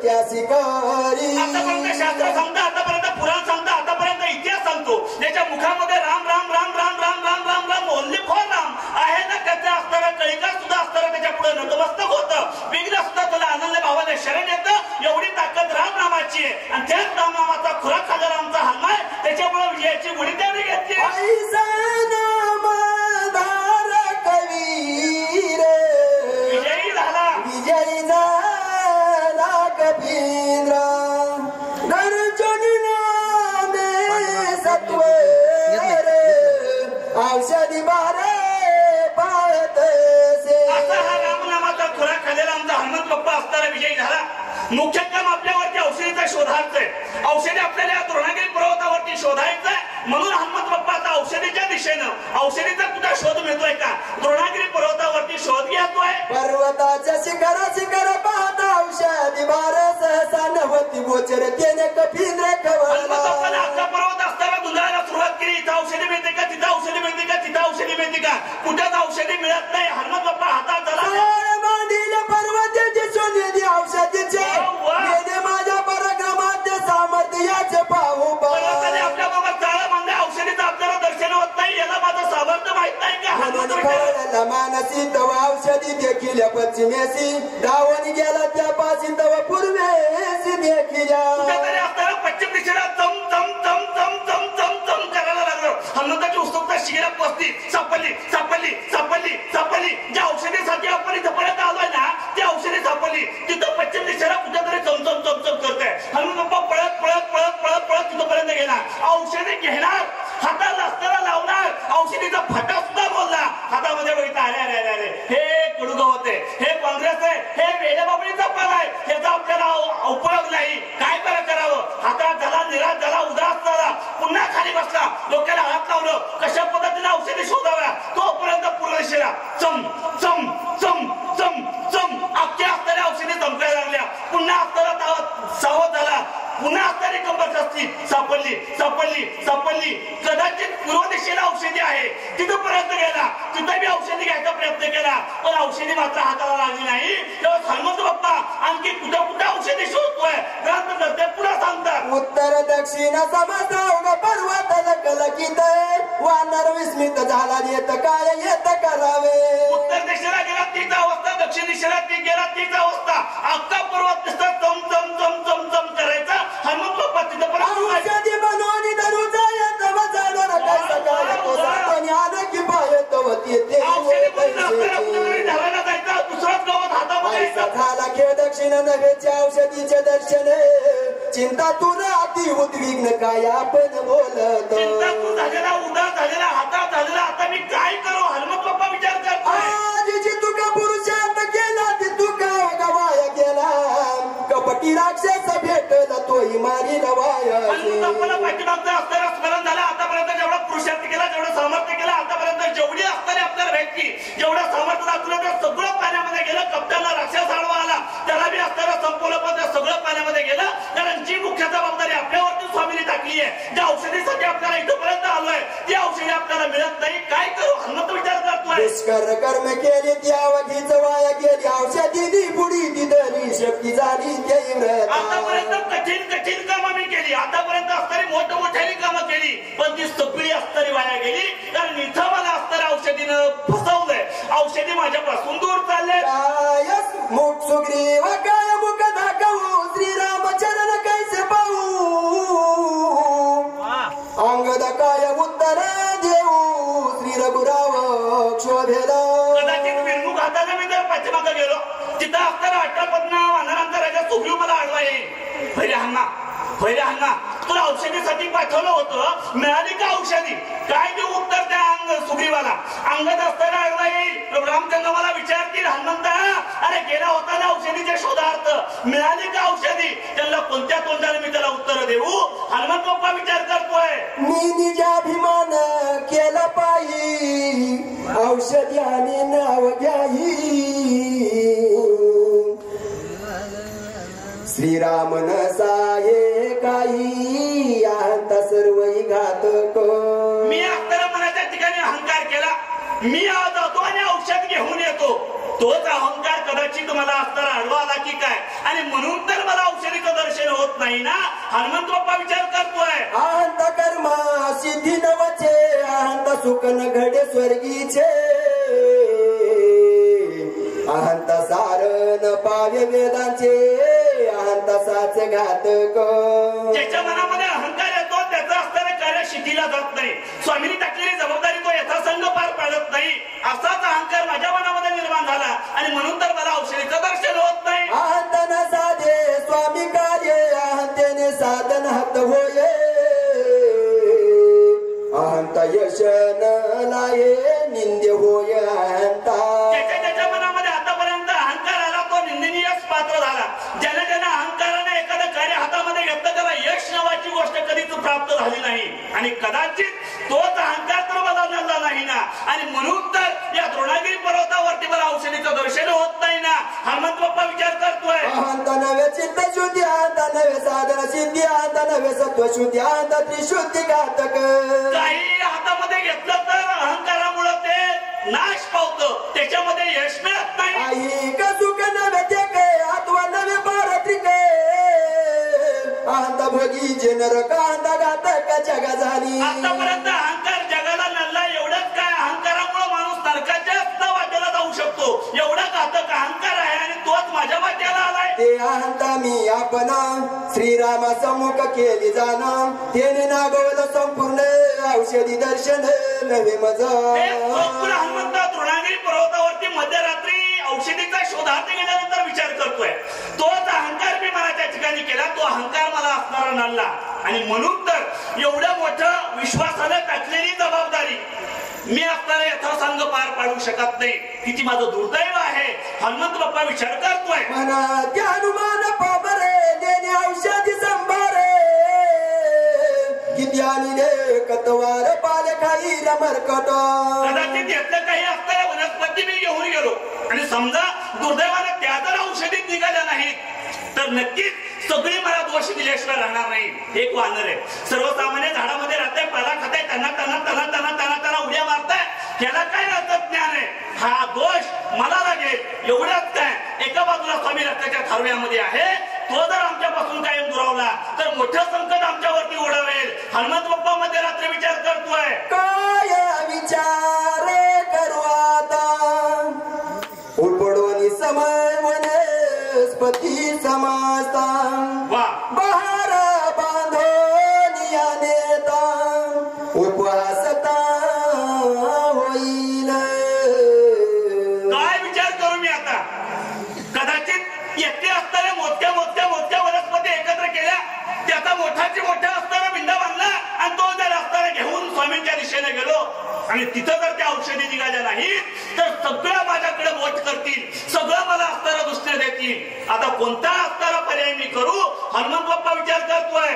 त्या शिकारी. आतापर्यंत शास्त्र सांगता, आतापर्यंत पुराण सांगता, आतापर्यंत इतिहास सांगतो. त्याच्या मुखामध्ये राम राम राम राम राम राम राम राम ओनली फॉर राम आहे ना. त्याचा असताना कळीकार सुद्धा असताना त्याच्या पुढे नतमस्तक होतं. विघ्न सुद्धा त्याला आनंद भावाने शरण येतं. एवढी ताकद रामनामाची आहे आणि त्याच रामनामाचा खुराक खाल्ला आमचा हनुमान. त्याच्यामुळे विजयाची गुढी तेवढी घेतली. विजयी झाला. विजयी झाला कपिंद्र सत्व औषधी बारे पाळतसे. असा हा रामनामाचा खुराक खाल्लेला आमचा हनुमंत बाप्पा असताना विजयी झाला. मुख्य काम आपल्यावरती औषधीचा शोधायचंय. औषधी आपल्याला या द्रोणागिरी पर्वतावरती शोधायचंय. म्हणून हनुमंत बाप्पा आता औषधीच्या दिशेनं औषधीचा कुठला शोध मिळतोय का? द्रोणागिरी पर्वतावरती शोध घेतोय. पर्वताच्या शिखर पाहता औषधी बार सहसा नव्हती गोचर त्याने कपिंद्र खवळला. पर्वत असताना गुंजाळायला सुरुवात केली. इथं औषधी मिळते का, तिथं औषधी मिळते का, तिथं औषधी मिळते खवळला मानसी तव औषधी देखील पश्चिमेसी डावणी गेला त्या पाशी तव पूर्वेसी देखील पश्चिम दिशेला चम चम चम चम चम चम चम करायला लागलं. हनुमंताची उत्सुकता शिगेला पोचली. सापडली सापडली सापडली सापडली. ज्या औषधीसाठी आपण इथं पर्यंत आलोय ना ती औषधी सापडली. तिथं पश्चिम दिशेला कुठेतरी चमचम चमचम करते. हनुमंत पळत पळत पळत पळत पळत तिथपर्यंत गेला. औषधी घेणार हाताला असताना लावणार. औषधीचा फटा सुद्धा बोलला. हातामध्ये बघितलं अरे अरे अरे अरे हे कुडुग होते, हे काँग्रेस आहे, हे वेडेबाबळीचा पाल आहे, ह्याचा आपल्याला उपयोग नाही. काय बरं करावं. हातात झाला, निराश झाला, उदास झाला, पुन्हा खाली बसला. डोक्याला हात लावलं. कशा पद्धतीने औषधी शोधाव्या तोपर्यंत पूर्ण दिशेला चम चम चम चम चम अख्ख्या असणाऱ्या औषधी चमकायला लागल्या. पुन्हा असताना सावध झाला. पुन्हा असणारी कंबर कसली सापडली सापडली सापडली. कदाचित पूर्व दिशेला औषधी आहे तिथपर्यंत गेला. तिथं मी औषधी घ्यायचा प्रयत्न केला पण औषधी मात्र हाताला लागली नाही. तेव्हा हनुमंत बाप्पा आणखी कुठं कुठं औषधी शोधतोय ग्रंथ पुढे सांगतात. उत्तर दक्षिण समजावं पर्वत लकलकीत वानर विस्मित झाला. येत काय येत करावे. उत्तर दिशेला गेला तीच अवस्था, दक्षिण दिशेला ती गेला तीच अवस्था. अख्खा पर्वत दिसतात चम चम चम चम चम करायचा. हनुमंत बाप्पा तिथं पण औषधी बनवून धरूचा येत वजाडून काय सकाळ तो सातोनी आलं की पायत होती ते धरायला जायचं. दुसराच गावात हातामध्ये झाला खेळ दक्षिण नव्हेच्या औषधीचे दर्शन. चिंता तुला अति उद्विग्न काय आपण बोलत. चिंता तू झालेला, उदास झालेला, हातात झालेला. आता मी काय करू. हनुमंत बाप्पा विचार करतो. आजीची तुका पुरुषात केला ती तुका गवाया गेला. कपटी राक्षस भेटला तोही मारी नवाय. हनुमंत बाप्पाला पाठीमागचं असताना स्मरण झालं. आतापर्यंत जेवढा पुरुषार्थ केला, जेवढं सामर्थ्य केलं, आतापर्यंत जेवढी असताना आपल्याला भेटली, जेवढं सामर्थ्य दाखवलं तर सगळं पाण्यामध्ये गेलं. कप्तानला राक्षस आडवा आला, त्याला बी असताना संपवलं पण ते सगळं पाण्यामध्ये गेलं. कारण जी मुख्य जबाबदारी आपल्यावरती स्वामीने टाकली आहे, ज्या औषधीसाठी आपल्याला इथपर्यंत आलोय ती औषधी आपल्याला मिळत नाही. काय करू. हनुमंत विचार करतोय. दुष्कर कर्म केले ती अवधीच वाया गेली. औषधी बुडी ती दरी शक्ती झाली ते आतापर्यंत कठीण कठीण कामं मी केली. आतापर्यंत असणारी मोठमोठ्याली कामं केली पण ती सगळी असणारी वाया गेली. कारण इथं मला असणाऱ्या औषधीनं फसवलंय. औषधी माझ्यापासून दूर चालले. मुख सुग्रीव काय मुख दाखवू श्रीरामचरण कैसे पाहू. अंगद काय उत्तर देऊ श्री रघुराव शोभेला. कदाचित विरमुख हाताने मी जर पाठीमागं गेलो तिथं असताना अट्टापदना वानरांचा राजा सुग्रीव मला आडवा येईल. भैरे हन्ना तुला औषधीसाठी पाठवलं होतं, मिळाली का औषधी. काय देऊ उत्तर त्या सुग्रीवाला. अंगद असताना आडवा येईल. रामचंद्र मला विचारतील हनुमंता अरे गेला होता ना औषधीच्या शोधार्थ, मिळाली का औषधी. त्यांना कोणत्या तोंडाने मी त्याला उत्तर देऊ. हनुमंत बाप्पा विचार करतोय. मी निजाभिमान केला पायी औषधी आणि नाव घ्याई. श्रीराम नसाये काही आता सर्व घातक. मी असताना मनाच्या ठिकाणी अहंकार केला. मी आज जातो आणि औषध घेऊन येतो. तोच अहंकार कदाचित मला असताना आडवा आला की काय. आणि म्हणून तर मला औषधीचं दर्शन होत नाही ना. हनुमंत बाप्पा विचार करतोय. अहंत कर्म सिद्धी नवचे अहंत सुख न घडे स्वर्गीचे. अहंत सार न पावे वेदांचे अहंत साच घातक. ज्याच्या मनामध्ये अहंकार येतो त्याचं असणारं कार्य शिटीला जात नाही. स्वामींनी टाकलेली जबाबदारी तो यथासंग पार पाडत नाही. असाच अहंकार माझ्या मनामध्ये निर्माण झाला आणि म्हणून तर मला औषधीचं दर्शन होत नाही. अहंत न साधे स्वामी कार्य अहंतेने साधन हात होय. अहंत यश न लाये निंद्य होय. अहंता ज्याच्या मनामध्ये आतापर्यंत अहंकार आला तो निंदनीयच पात्र झाला. ज्याला अहंकाराने एखादं कार्य हातामध्ये घेतलं त्याला यश नावाची गोष्ट कधीच प्राप्त झाली नाही. आणि कदाचित तोच अहंकार तर मला मिळाला नाही ना. आणि म्हणून तर या द्रोणागिरी पर्वतावरती मला औषधीचं दर्शन होत नाही ना. हनुमंत बाप्पा विचार करतोय. अहंत नव्हे चित्त शुद्धी अहंत नव्हे साधन सिद्धी अहंत नव्हे सत्व शुद्धी अहंत त्रिशुद्धी घातक. काही हातामध्ये घेतलं तर अहंकारामुळे ते नाश पावतं, त्याच्यामध्ये यश मिळत नाही. आई का सुख नव्हे ते काय आत्मा नव्हे पारत्रिक. अहंत भोगी जे नरक अहंत घातक जगा झाली. आतापर्यंत अहंकार जगाला नल्ला. एवढंच काय अहंकारामुळे माणूस नरकात एवढा घातक अहंकार आहे आणि तोच माझ्या वाट्याला आलाय. ते अहंता मी आपण श्रीरामा सम्मुख केली जाणा, त्याने नागवलं संपूर्ण औषधी दर्शन नवे मज. हनुमंत द्रोणागिरी पर्वतावरती मध्यरात्री औषधीचा शोधार्थ गेल्यानंतर विचार करतोय. तोच अहंकार मी मला त्या ठिकाणी केला, तो अहंकार मला असणारा नल्ला. आणि म्हणून तर एवढं मोठं विश्वासानं टाकलेली जबाबदारी मी असणारा यथासांग पार पाडू शकत नाही. किती माझं दुर्दैव आहे. हनुमंत बाप्पा विचार करतोय. म्हणा त्या हनुमान पाबरे देणे औषधी संभारे, किती आणले कतवार पाले खाई मरकट. कदाचित यातलं काही असणाऱ्या वनस्पती मी घेऊन गेलो आणि समजा दुर्दैवानं त्या जर औषधीत निघाल्या नाहीत तर नक्कीच सगळी मला दोष दिल्याशिवाय राहणार नाही. एक वानर आहे, सर्वसामान्य झाडामध्ये राहताय, पाला खाताय, त्यांना उड्या मारताय, त्याला काय रथात ज्ञान आहे. हा दोष मला लागेल एवढंच काय. एका बाजूला स्वामी रथाच्या थारव्यामध्ये आहे, तो जर आमच्यापासून कायम दुरावला तर मोठं संकट आमच्यावरती ओढावेल. हनुमंत बाप्पा मध्ये रात्री विचार करतोय. काय विचार करू आता, उपडोनी समय वनस्पती समाजता, बहार बांधोनी नेता उपहासता होईल. काय विचार करू मी आता. कदाचित येथे असणाऱ्या मोठ्या वनस्पती एकत्र केल्या, त्याचा मोठाची मोठा असणारा बिंदा बांधला आणि तो जर असणारा घेऊन स्वामींच्या दिशेने गेलो आणि तिथं जर त्या औषधी निघाल्या नाही तर सगळं माझ्याकडे बोट करतील, सगळं मला असणारा दुसरे देतील. आता कोणता असणारा पर्याय मी करू. हनुमंत बाप्पा विचार करतोय.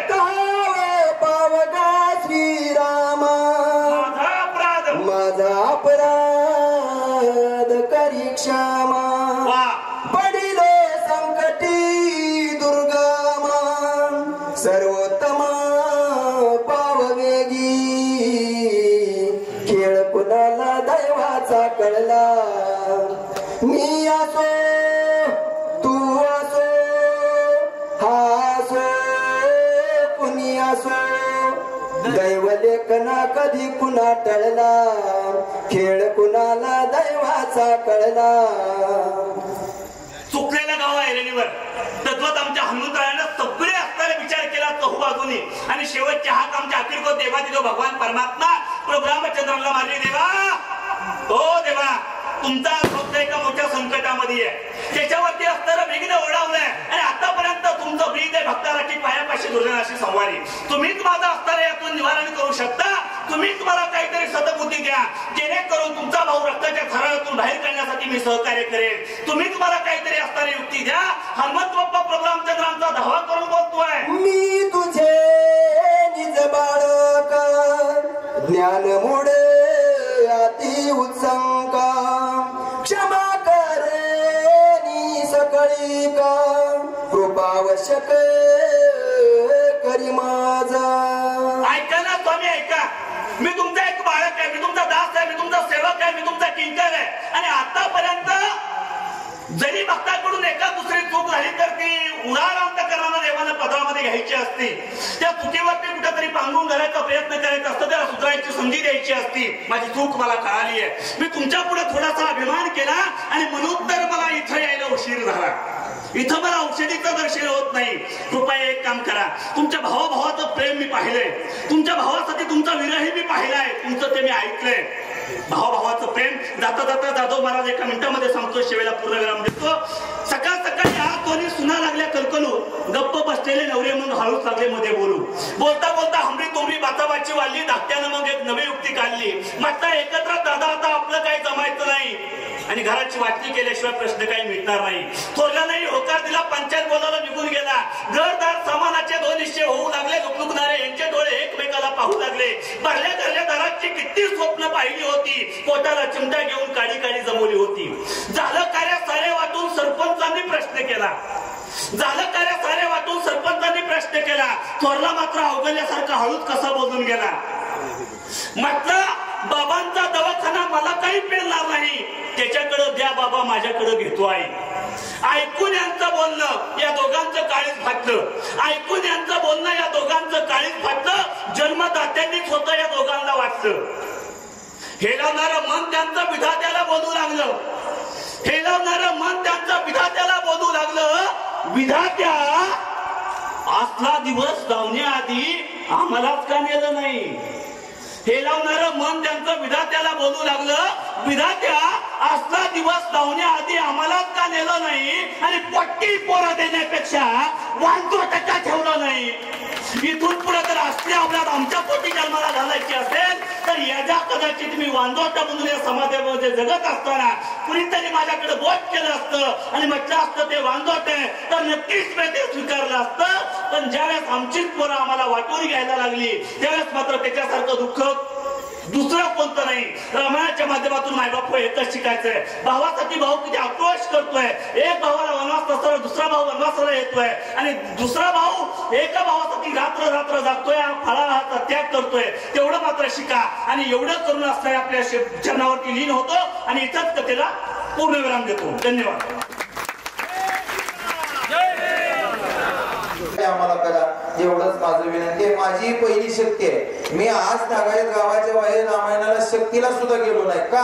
पावगा श्रीरामा माझा अपराध करी क्षमा, पडिलो संकटी दुर्गमा, सर्वोत्तम पाववेगी, खेळ कुणाला दैवाचा कळला. मी असो तू असो हासो कुणी असो, दैव लेखना कधी कुणा टळला, खेळ कुणाला दैवाचा कळला. चुकलेल्या गाव ऐरणीवर तद्वत आमच्या हनुमंतरायानं सगळे असणारे विचार केला चहूबाजूनी आणि शेवटचे हात आमच्या अखिल को देवा दिलो भगवान परमात्मा प्रभू रामचंद्राला मारले. देवा हो देवा, तुमचा फक्त एका मोठ्या संकटामध्ये आहे, त्याच्यावरती असणारं विघ्न ओढावलंय आणि आतापर्यंत तुमचं ब्रीद आहे भक्ताराची पायापाशी दुर्जनाशी संवारी. तुम्हीच माझा असणारं यातून निवारण करू शकता. तुम्हीच मला काहीतरी सदबुद्धी द्या जेणेकरून तुमचा भाऊ रक्ताच्या थरातून बाहेर काढण्यासाठी मी सहकार्य करेन. तुम्हीच मला काहीतरी असणारी युक्ती द्या. हनुमंत बाप्पा प्रभू रामचंद्रांचा धावा करून बोलतोय. मी तुझे निज बाळक ज्ञान मुळे अति उत्संका, क्षमा करे सकळी का, कृपावश्यक करी माझा. ऐका ना स्वामी, ऐका. मी तुमचा एक बाळक आहे, मी तुमचा दास आहे, मी तुमचा सेवक आहे, मी तुमचा किंकर आहे. आणि आतापर्यंत जरी भक्ताकडून एका दुसरी चूक झाली तर ती उदार अंतकरणानं देवानं पदरामध्ये घ्यायची असती. त्या चुकीवरती कुठेतरी पांगून घालायचा प्रयत्न करायचा असतो, त्याला सुधारायची संधी द्यायची असती. माझी चूक मला कळाली आहे. मी तुमच्या पुढे थोडासा अभिमान केला आणि म्हणून तर मला इथं यायला उशीर झाला. इथं मला औषधीचं दर्शन होत नाही. कृपया एक काम करा, तुमच्या भावाभावाचं प्रेम मी पाहिलंय, तुमच्या भावासाठी तुमचा विरही मी पाहिलाय, तुमचं ते मी ऐकलंय. भावाभावाचं प्रेम जाता जाता जाधव महाराज एका मिनिटामध्ये सांगतो, शेवेला पूर्ण विराम देतो. सकाळ सकाळी हात दोन्ही सुना लागल्या कलकलू, गप्प बसलेले नवरे म्हणून हळूच लागले मध्ये बोलू. बोलता बोलता हमरी तुमरी बाचाबाची वाढली. धाकट्यानं मग एक नवी युक्ती काढली. म्हटलं एकत्र दादा आता आपलं काही जमायचं नाही आणि घराची वाटणी केल्याशिवाय प्रश्न काही मिटणार नाही. थोरला नाही होकार दिला, पंचायत बोलायला निघून गेला. घरदार सामानाचे दोन हिस्से होऊ लागले. लुकलुकणारे यांचे डोळे एकमेकाला पाहू लागले. भरल्या घराची किती स्वप्न पाहिली होती, पोटाला चिमटा घेऊन काडी काडी जमवली होती. झालं कार्य सारे वाटून सरपंचांनी प्रश्न केला. सरपंचांनी प्रश्न केला. थोरला मात्र अवघडल्यासारखा हळूच कसा बोलून गेला. म्हटलं बाबांचा दवाखाना मला काही मिळणार नाही, त्याच्याकडे द्या बाबा, माझ्याकडे घेतो आहे. ऐकून यांचं बोलणं या दोघांचं काळीच फाटलं. ऐकून यांचं बोलणं या दोघांचं काळीच फाटलं. जन्मदात्यांनीच होतं या दोघांना वाटलं. हे लावणारं मन त्यांचं विधात्याला बोलू लागलं. हे विधात्या असला दिवस धावण्याआधी आम्हालाच का नेलं नाही? हे लावणारं मन त्यांचं विधात्याला बोलू लागलं, विधात्या असला दिवस धावण्याआधी आम्हालाच का नेलं नाही आणि पट्टी पोरं देण्यापेक्षा वांजोटा ठेवलं नाही? इथून पुढे तर असल्या अवलाद आमच्या पोटी जन्माला घालायची असेल तर याच्या कदाचित मी वांजोटा म्हणून या समाजामध्ये जगत असताना कुणीतरी माझ्याकडे बोट केलं असतं आणि म्हटलं असतं ते वांजोट आहे तर नक्कीच मी ते स्वीकारलं असतं. पण ज्यावेळेस आमचीच पोरं आम्हाला वाटून घ्यायला लागली त्यावेळेस मात्र त्याच्यासारखं दुःख दुसरं कोणतं नाही. रामायणाच्या माध्यमातून मायबाप एकच शिकायचंय. भावासाठी भाऊ किती आक्रोश करतोय. एक भावाला वनवास नसताना दुसरा भाऊ वनवासाला येतोय आणि दुसरा भाऊ एका भावासाठी रात्र रात्र जागतोय, फळाहाचा त्याग करतोय. तेवढं मात्र शिका आणि एवढं करून असताना आपल्या चरणावरती लीन होतो आणि इथंच कथेला पूर्णविराम देतो. धन्यवाद. आम्हाला करा एवढंच माझं विनंती आहे. माझी पहिली शक्ती आहे. मी आज नागायत गावाच्या बाहेर रामायणाला शक्तीला सुद्धा गेलो नाही. का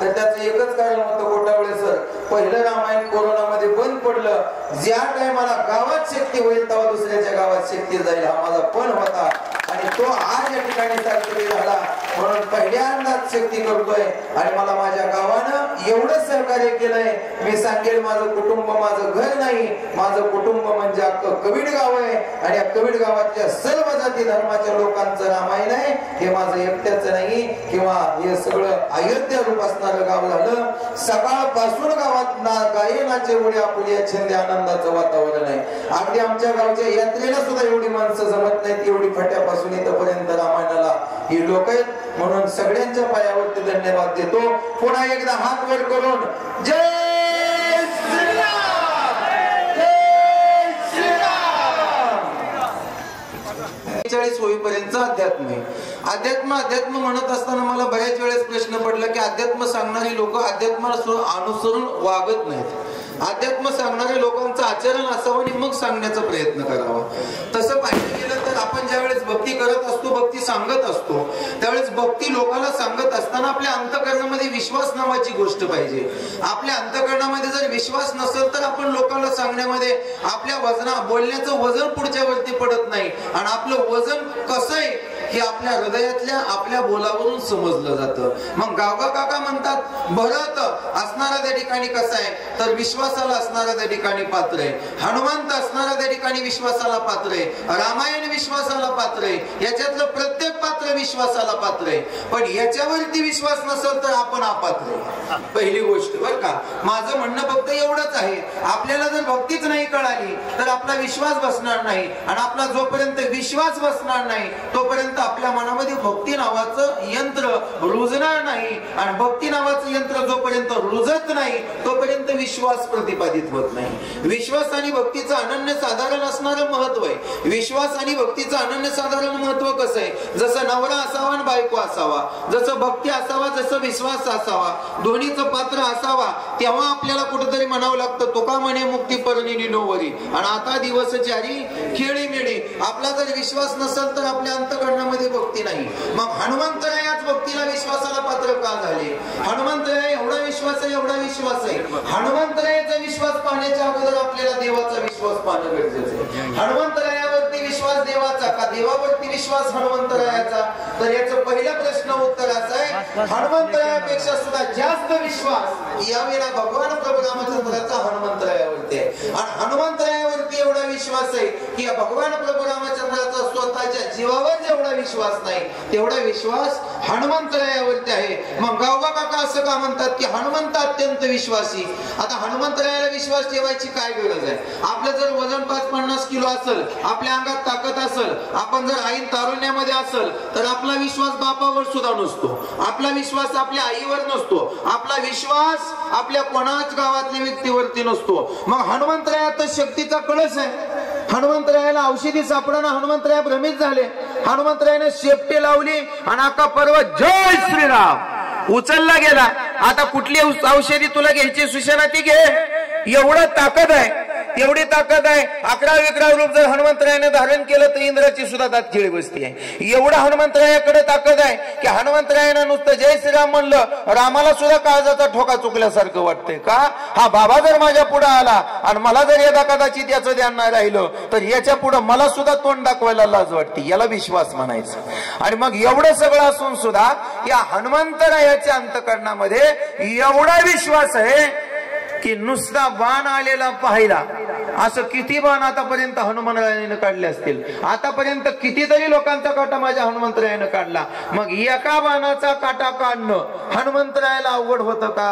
तर त्याचं एकच कारण होतं, गोटावळे सर पहिलं रामायण कोरोनामध्ये बंद पडलं. ज्या टायमाला गावात शक्ती होईल तेव्हा दुसऱ्याच्या गावात शक्ती जाईल हा माझा पण होता आणि तो आज या ठिकाणी सार्थकी झाला. म्हणून पहिल्यांदाच शक्ती करतोय आणि मला माझ्या गावानं एवढं सहकार्य केलंय. मी सांगेल माझं कुटुंब माझं घर नाही, माझं कुटुंब म्हणजे अख्खं कवीड गाव आहे आणि या कवीड गावातल्या सर्व जाती धर्माच्या लोकांचं रामायण आहे. हे माझं एकट्याचं नाही किंवा हे सगळं अयोध्या रूप असणारं गाव झालं. सकाळपासून गावात गायनाचे उड्या पुड्या छंद आनंदाचं वातावरण आहे. अगदी आमच्या गावच्या यात्रेला सुद्धा एवढी माणसं जमत नाहीत एवढी फट्यापासून इथपर्यंत रामायणाला ही लोक आहेत. म्हणून सगळ्यांच्या पायावरती धन्यवाद देतो. पुन्हा एकदा हात वर करून जय श्रीराम, जय श्रीराम. 40 होईपर्यंत अध्यात्म आहे. अध्यात्म म्हणत असताना मला बऱ्याच वेळेस प्रश्न पडला की अध्यात्म सांगणारी लोक अध्यात्माला अनुसरून वागत नाहीत. अध्यात्म सांगणाऱ्या लोकांचं आचरण असावं आणि मग सांगण्याचा प्रयत्न करावा. तसं पाहिलं गेलं तर आपण ज्यावेळेस भक्ती करत असतो, भक्ती सांगत असतो, त्यावेळेस भक्ती लोकांना सांगत असताना आपल्या अंतःकरणामध्ये विश्वास नावाची गोष्ट पाहिजे. आपल्या अंतःकरणामध्ये जर विश्वास नसेल तर आपण लोकांना सांगण्यामध्ये आपल्या बोलण्याचं वजन पुढच्या वरती पडत नाही आणि आपलं वजन कसं आहे हे आपल्या हृदयातल्या आपल्या बोलावरून समजलं जातं. मग गावगा काका म्हणतात भरत असणारा त्या ठिकाणी कसा आहे तर विश्वासाला असणारा त्या ठिकाणी पात्र आहे. हनुमंत असणारा त्या ठिकाणी विश्वासाला पात्र आहे. रामायण विश्वासाला पात्र आहे. याच्यातलं प्रत्येक पात्र विश्वासाला पात्र आहे. पण याच्यावरती विश्वास नसेल तर आपण अपात्र आहे. पहिली गोष्ट बरं का. माझं म्हणणं फक्त एवढंच आहे, आपल्याला जर भक्तीच नाही कळाली तर आपला विश्वास बसणार नाही आणि आपला जोपर्यंत विश्वास बसणार नाही तोपर्यंत आपल्या मनामध्ये भक्ती नावाचं यंत्र रुजणार नाही आणि भक्ती नावाचं यंत्र जोपर्यंत रुजत नाही तोपर्यंत विश्वास प्रतिपादित होत नाही. विश्वास आणि भक्तीचं अनन्य साधारण असणारं महत्व आहे. विश्वास आणि भक्तीचं अनन्य साधारण महत्व कसं आहे, जसं नवरा असावा आणि बायको असावा, जसं भक्ती असावा, जसं विश्वास असावा, दोन्हीचं पात्र असावा, तेव्हा आपल्याला कुठेतरी म्हणावं लागतं तुका म्हणे मुक्ती परणी नोवरी आणि आता दिवस चारी खेळी मेळी. आपला जर विश्वास नसेल तर आपल्या अंतःकरणामध्ये भक्ती नाही. मग हनुमंतरायाच भक्तीला विश्वासाला पात्र का झाले? हनुमंतराय एवढा विश्वास आहे, एवढा विश्वास आहे. हनुमंतरायाचा विश्वास पाहण्याच्या अगोदर आपल्याला देवाचा विश्वास पाहणं गरजेचं आहे. हनुमंतरायावरती विश्वास देवाचा का देवावरती विश्वास हनुमंतरायाचा? तर याचं पहिला प्रश्न उत्तर असं आहे, हनुमंतरायापेक्षा सुद्धा जास्त विश्वास यावेळेला भगवान प्रभू रामचंद्राचा हनुमंतरायावरती आहे. आणि हनुमंतरायावरती एवढा विश्वास आहे की भगवान प्रभू रामचंद्राचा स्वतःच्या जीवावर जेवढा विश्वास नाही तेवढा विश्वास हनुमंतरायावरती आहे. मग गावबा काका असं का म्हणतात की हनुमंत अत्यंत विश्वासी. आता हनुमंतरायाला विश्वास ठेवायची काय गरज आहे? आपलं जर वजन 5-50 किलो असेल, आपल्या अंगात ताकद असेल, आपण जर ऐन तारुण्यामध्ये असेल तर आपला विश्वास बापावर सुद्धा नसतो, आपला विश्वास आपल्या आईवर नसतो, आपला विश्वास आपल्या कोणाच गावातल्या व्यक्तीवरती नसतो. मग हनुमंतरायात शक्तीचा कळस आहे. हनुमंतरायाला औषधी सापडणं हनुमंतराया भ्रमित झाले. हनुमंतरायाने शेपटी लावली आणि अख्खा पर्वत जय श्रीराम उचलला गेला. आता कुठली औषधी तुला घ्यायची सूचना ती घे, एवढं ताकद आहे. एवढी ताकद आहे. 11 रूप जर हनुमंतरायाने धारण केलं तर इंद्राची सुद्धा दात खिळी बसती आहे. एवढा हनुमंतरायाकडे ताकद आहे की हनुमंतरायानं नुसतं जय श्रीराम म्हणलं, रामाला सुद्धा काळजाचा ठोका चुकल्यासारखं वाटतंय. का हा बाबा जर माझ्या पुढे आला आणि मला जर यदा कदाचित याचं ध्यान नाही राहिलं तर याच्या पुढे मला सुद्धा तोंड दाखवायला लाज वाटते. याला विश्वास म्हणायचं. आणि मग एवढं सगळं असून सुद्धा या हनुमंतरायाच्या अंतःकरणामध्ये एवढा विश्वास आहे की नुसता बाण आलेला पाहिला. असं किती बाण आतापर्यंत हनुमंतरायाने काढले असतील. आतापर्यंत कितीतरी लोकांचा काटा माझ्या हनुमंतरायाने काढला. मग एका बाणाचा काटा काढणं हनुमंतरायाला अवघड होतं का?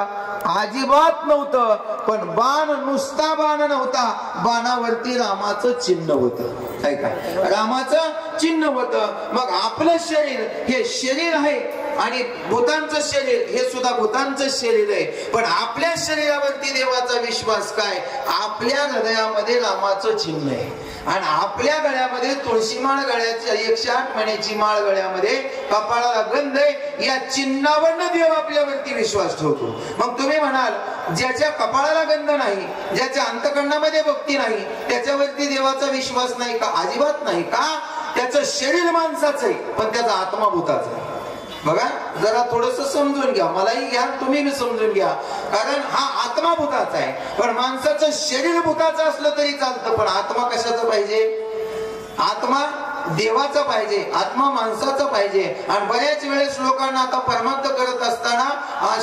अजिबात नव्हतं. पण बाण नुसता बाण नव्हता, बाणावरती रामाचं चिन्ह होतं. काय का रामाचं चिन्ह होतं. मग आपलं शरीर हे शरीर आहे आणि भूतांचं शरीर हे सुद्धा भूतांचं शरीर आहे. पण आपल्या शरीरावरती देवाचा विश्वास काय? आपल्या हृदयामध्ये रामाचं चिन्ह आहे आणि आपल्या गळ्यामध्ये तुळशीमाळ गळ्याची 108 महिन्याची माळ गळ्यामध्ये, कपाळाला गंध आहे. या चिन्हावरनं देव आपल्यावरती विश्वास ठेवतो. मग तुम्ही म्हणाल ज्याच्या कपाळाला गंध नाही, ज्याच्या अंतःकरणामध्ये भक्ती नाही, त्याच्यावरती देवाचा विश्वास नाही का? अजिबात नाही. का? त्याचं शरीर माणसाचं आहे पण त्याचा आत्मा भूताचा आहे. बघा जरा थोडस समजून घ्या, मलाही घ्या, तुम्ही बी समजून घ्या. कारण हा आत्मा भूताचा आहे. पण माणसाचं शरीर भूताचं असलं तरी चालतं, पण आत्मा कशाचा पाहिजे? आत्मा देवाचा पाहिजे, आत्मा माणसाचा पाहिजे. आणि बऱ्याच वेळेस लोकांना आता परमार्थ करत असताना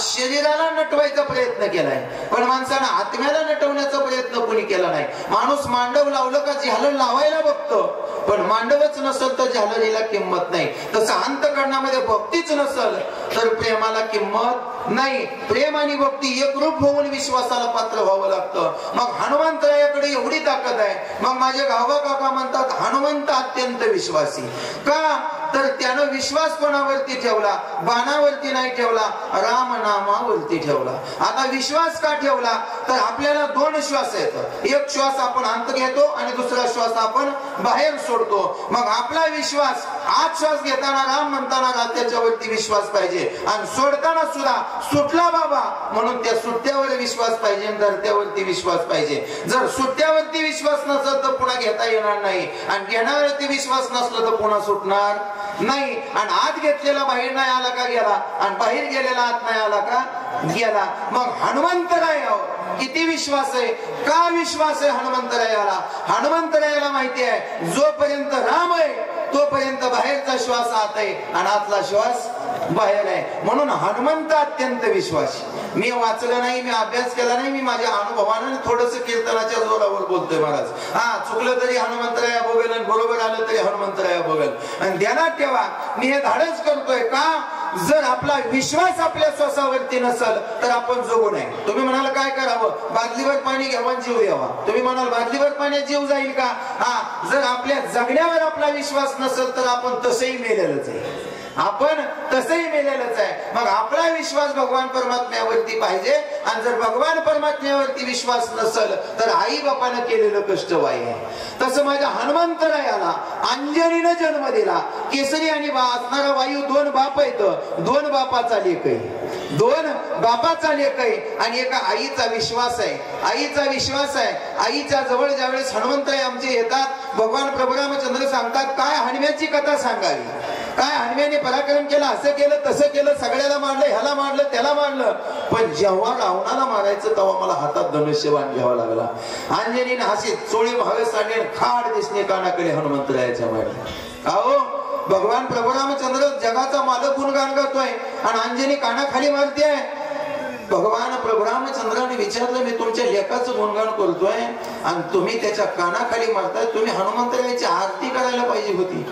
शरीराला नटवायचा प्रयत्न केलाय, पण माणसानं आत्म्याला नटवण्याचा प्रयत्न कोणी केला नाही. माणूस मांडव लावलं का झालर लावायला बघतो, पण मांडवच नसल तर झालरीला किंमत नाही. तसं अंतःकरणामध्ये भक्तीच नसल तर प्रेमाला किंमत नाही. प्रेम आणि भक्ती एकरूप होऊन विश्वासाला पात्र व्हावं लागतं. मग हनुमंतरायाकडे एवढी ताकद आहे. मग माझे गावा काका म्हणतात हनुमंत अत्यंत विश्वासी. का? तर त्यानं विश्वास कोणावरती ठेवला? बाणावरती नाही ठेवला, राम नामावरती ठेवला. आता विश्वास का ठेवला? तर आपल्याला 2 श्वास आहेत. एक श्वास आपण आत घेतो आणि दुसरा श्वास आपण बाहेर सोडतो. मग आपला विश्वास आत श्वास घेताना राम म्हणताना त्याच्यावरती विश्वास पाहिजे आणि सोडताना सुद्धा सुटला बाबा म्हणून त्या सुट्ट्यावर विश्वास पाहिजे, धरत्यावरती विश्वास पाहिजे. जर सुट्ट्यावरती विश्वास नसेल तर पुन्हा घेता येणार नाही आणि घेण्यावरती विश्वास नसला तर पुन्हा सुटणार नाही. आणि आत घेतलेला बाहेर नाही आला का गेला, आणि बाहेर गेलेला आत नाही आला का गेला. मग हनुमंतराय किती विश्वास आहे? का विश्वास आहे हनुमंतरायाला? हनुमंतरायाला माहिती आहे जोपर्यंत राम आहे तोपर्यंत बाहेरचा श्वास आत आहे आणि आतला श्वास बाहेर आहे. म्हणून हनुमंत अत्यंत विश्वासी. मी वाचलं नाही, मी अभ्यास केला नाही, मी माझ्या अनुभवाने थोडस कीर्तनाच्या जोरावर बोलतोय महाराज. चुकलं तरी हनुमंतराया बघेल आणि बरोबर आलं तरी हनुमंतराया बघेल. आणि ध्यानात ठेवा मी हे धाडस करतोय का? जर आपला विश्वास आपल्या श्वासावरती नसेल तर आपण जगू नये. तुम्ही म्हणाल काय करावं? बादलीवर पाणी घ्यावा, जीव द्यावा. तुम्ही म्हणाल बादलीवर पाण्यात जीव जाईल का? जर आपल्या जगण्यावर आपला विश्वास नसेल तर आपण तसंही मेलेलंच आहे. आपण तसंही मेलेलंच आहे. मग आपला विश्वास भगवान परमात्म्यावरती पाहिजे. आणि जर भगवान परमात्म्यावरती विश्वास नसेल तर आई बापानं केलेलं कष्ट वाई आहे. तसं माझ्या हनुमंतरायाला अंजनीनं जन्म दिला. केसरी आणि असणारा वायू 2 बाप आहेत. 2 बापाचा लेक आहे, 2 बापाचा लेक आहे. आणि एका आईचा विश्वास आहे, आईचा विश्वास आहे. आईच्या जवळ ज्यावेळेस हनुमंतराय आमचे येतात, भगवान प्रभू रामचंद्र सांगतात काय हनुम्याची कथा सांगावी, काय हनुम्याने पराक्रम केला, असं केलं तसं केलं, सगळ्याला मारलं, ह्याला मारलं त्याला मारलं. पण जेव्हा रावणाला मारायचं तेव्हा मला हातात धनुष्यबाण घ्यावा लागला. अंजनीने हसी चोळी भावे सांडे खाड दिसणे कानाकडे हनुमंतरायाच्या मारली. अहो भगवान प्रभू रामचंद्र जगाचा मालक गुणगान करतोय आणि अंजनी कानाखाली मारते आहे. भगवान प्रभू रामचंद्राने विचारलं मी तुमच्या लेखाचं गुणगान करतोय आणि तुम्ही त्याच्या कानाखाली मारताय. तुम्ही हनुमंतरायाची आरती करायला पाहिजे होती.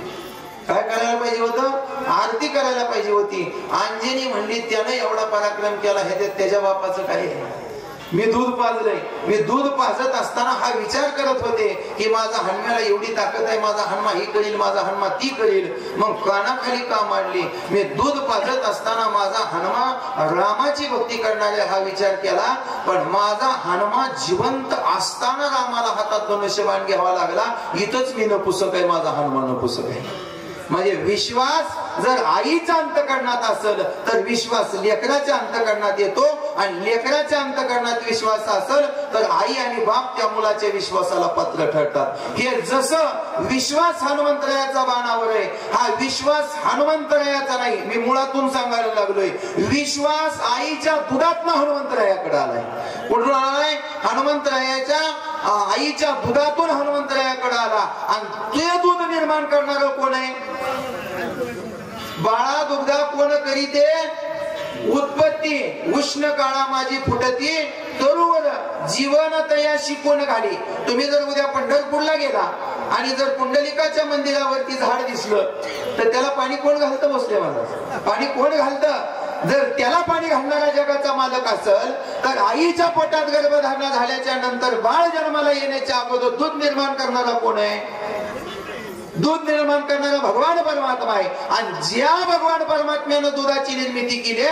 काय करायला पाहिजे होतं? आरती करायला पाहिजे होती. अंजनी म्हणली त्याने एवढा पराक्रम केला हे त्याच्या बापाचं काय आहे? मी दूध पाजलंय. मी दूध पाजत असताना हा विचार करत होते की माझा हनुम्याला एवढी ताकद आहे, माझा हनुमा ही करील, माझा हनुमा ती करील. मग कानाखाली का मारली? मी दूध पाजत असताना माझा हनुमा रामाची भक्ती करणारे हा विचार केला. पण माझा हनुमा जिवंत असताना रामाला हातात धनुष्यबाण घ्यावा लागला. इथंच मी नपुसक आहे, माझा हनुमा नपुसक आहे. म्हणजे विश्वास जर आईच्या अंतःकरणात असेल तर विश्वास लेकराच्या अंतःकरणात येतो, आणि लेकराच्या अंतःकरणात विश्वास असेल तर आई आणि बाप त्या मुलाच्या विश्वासाला पात्र ठरतात. हे जसं विश्वास हनुमंतरायाचा बाणावर आहे, हा विश्वास हनुमंतरायाचा नाही, मी मुळातून सांगायला लागलोय. विश्वास आईच्या दुधातनं हनुमंतरायाकडे आलाय. कुठून आलाय? हनुमंतरायाच्या आईच्या दुधातून हनुमंतरायाकडे आला. आणि ते दूध निर्माण करणार कोण आहे? बाळा दुग्धा कोण करीते उत्पत्ती, उष्ण काळा माझी फुटती तरुवर जीवन तयाशी कोण घाली. तुम्ही जर उद्या पंढरपूरला गेला आणि जर पुंडलिकाच्या मंदिरावरती झाड दिसलं तर त्याला पाणी कोण घालतं? बसले मला पाणी कोण घालतं? जर त्याला पाणी घालणारा जगाचा मालक असेल तर आईच्या पोटात गर्भधारणा झाल्याच्या नंतर बाळ जन्माला येण्याच्या अगोदर दूध निर्माण करणारा कोण आहे? दूध निर्माण करणारा भगवान परमात्मा आहे. आणि ज्या भगवान परमात्म्यानं दुधाची निर्मिती केली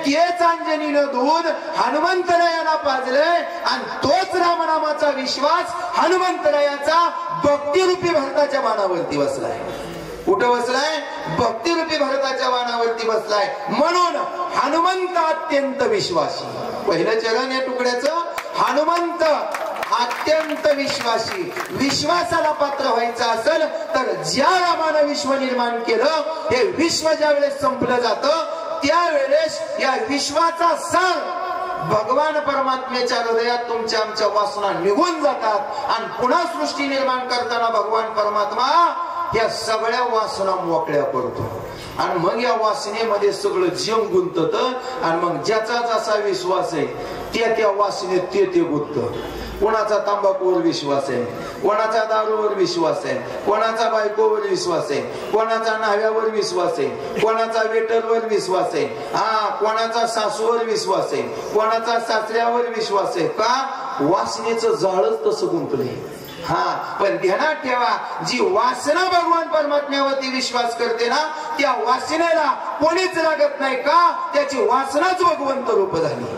तेच अंजनीनं दूध हनुमंतरायाला पाजलंय. आणि तोच रामनामाचा विश्वास हनुमंतरायाचा भक्तिरूपी भरताच्या बाणावरती बसलाय. कुठं बसलाय? भक्तिरूपी भरताच्या बाणावरती बसलाय. म्हणून हनुमंत अत्यंत विश्वासी. पहिलं चरण या तुकड्याचं, हनुमंत अत्यंत विश्वासी. विश्वासाला पात्र व्हायचं असेल तर ज्या रामानं विश्व निर्माण केलं हे विश्व ज्या वेळेस संपलं जातं त्यावेळेस या विश्वाचा सार भगवान परमात्म्याच्या हृदयात तुमच्या आमच्या वासना निघून जातात. आणि पुन्हा सृष्टी निर्माण करताना भगवान परमात्मा या सगळ्या वासना मोकळ्या करतो. आणि मग या वासनेमध्ये सगळं जग गुंतत. आणि मग ज्याचा जसा विश्वास आहे त्या वासनेत ते गुंतत. कोणाचा तंबाखूवर विश्वास आहे, कोणाचा दारूवर विश्वास आहे, कोणाचा बायकोवर विश्वास आहे, कोणाचा न्हाव्यावर विश्वास आहे, कोणाचा वेटरवर विश्वास आहे, कोणाचा सासूवर विश्वास आहे, कोणाचा सासऱ्यावर विश्वास आहे. का? वासनेचं जाळच तसं गुंतलंय. पण ध्यानात ठेवा, जी वासना भगवान परमात्म्यावरती विश्वास करते ना त्या वासनेला कोणीच लागत नाही. का? त्याची वासनाच भगवंत रूप झाली.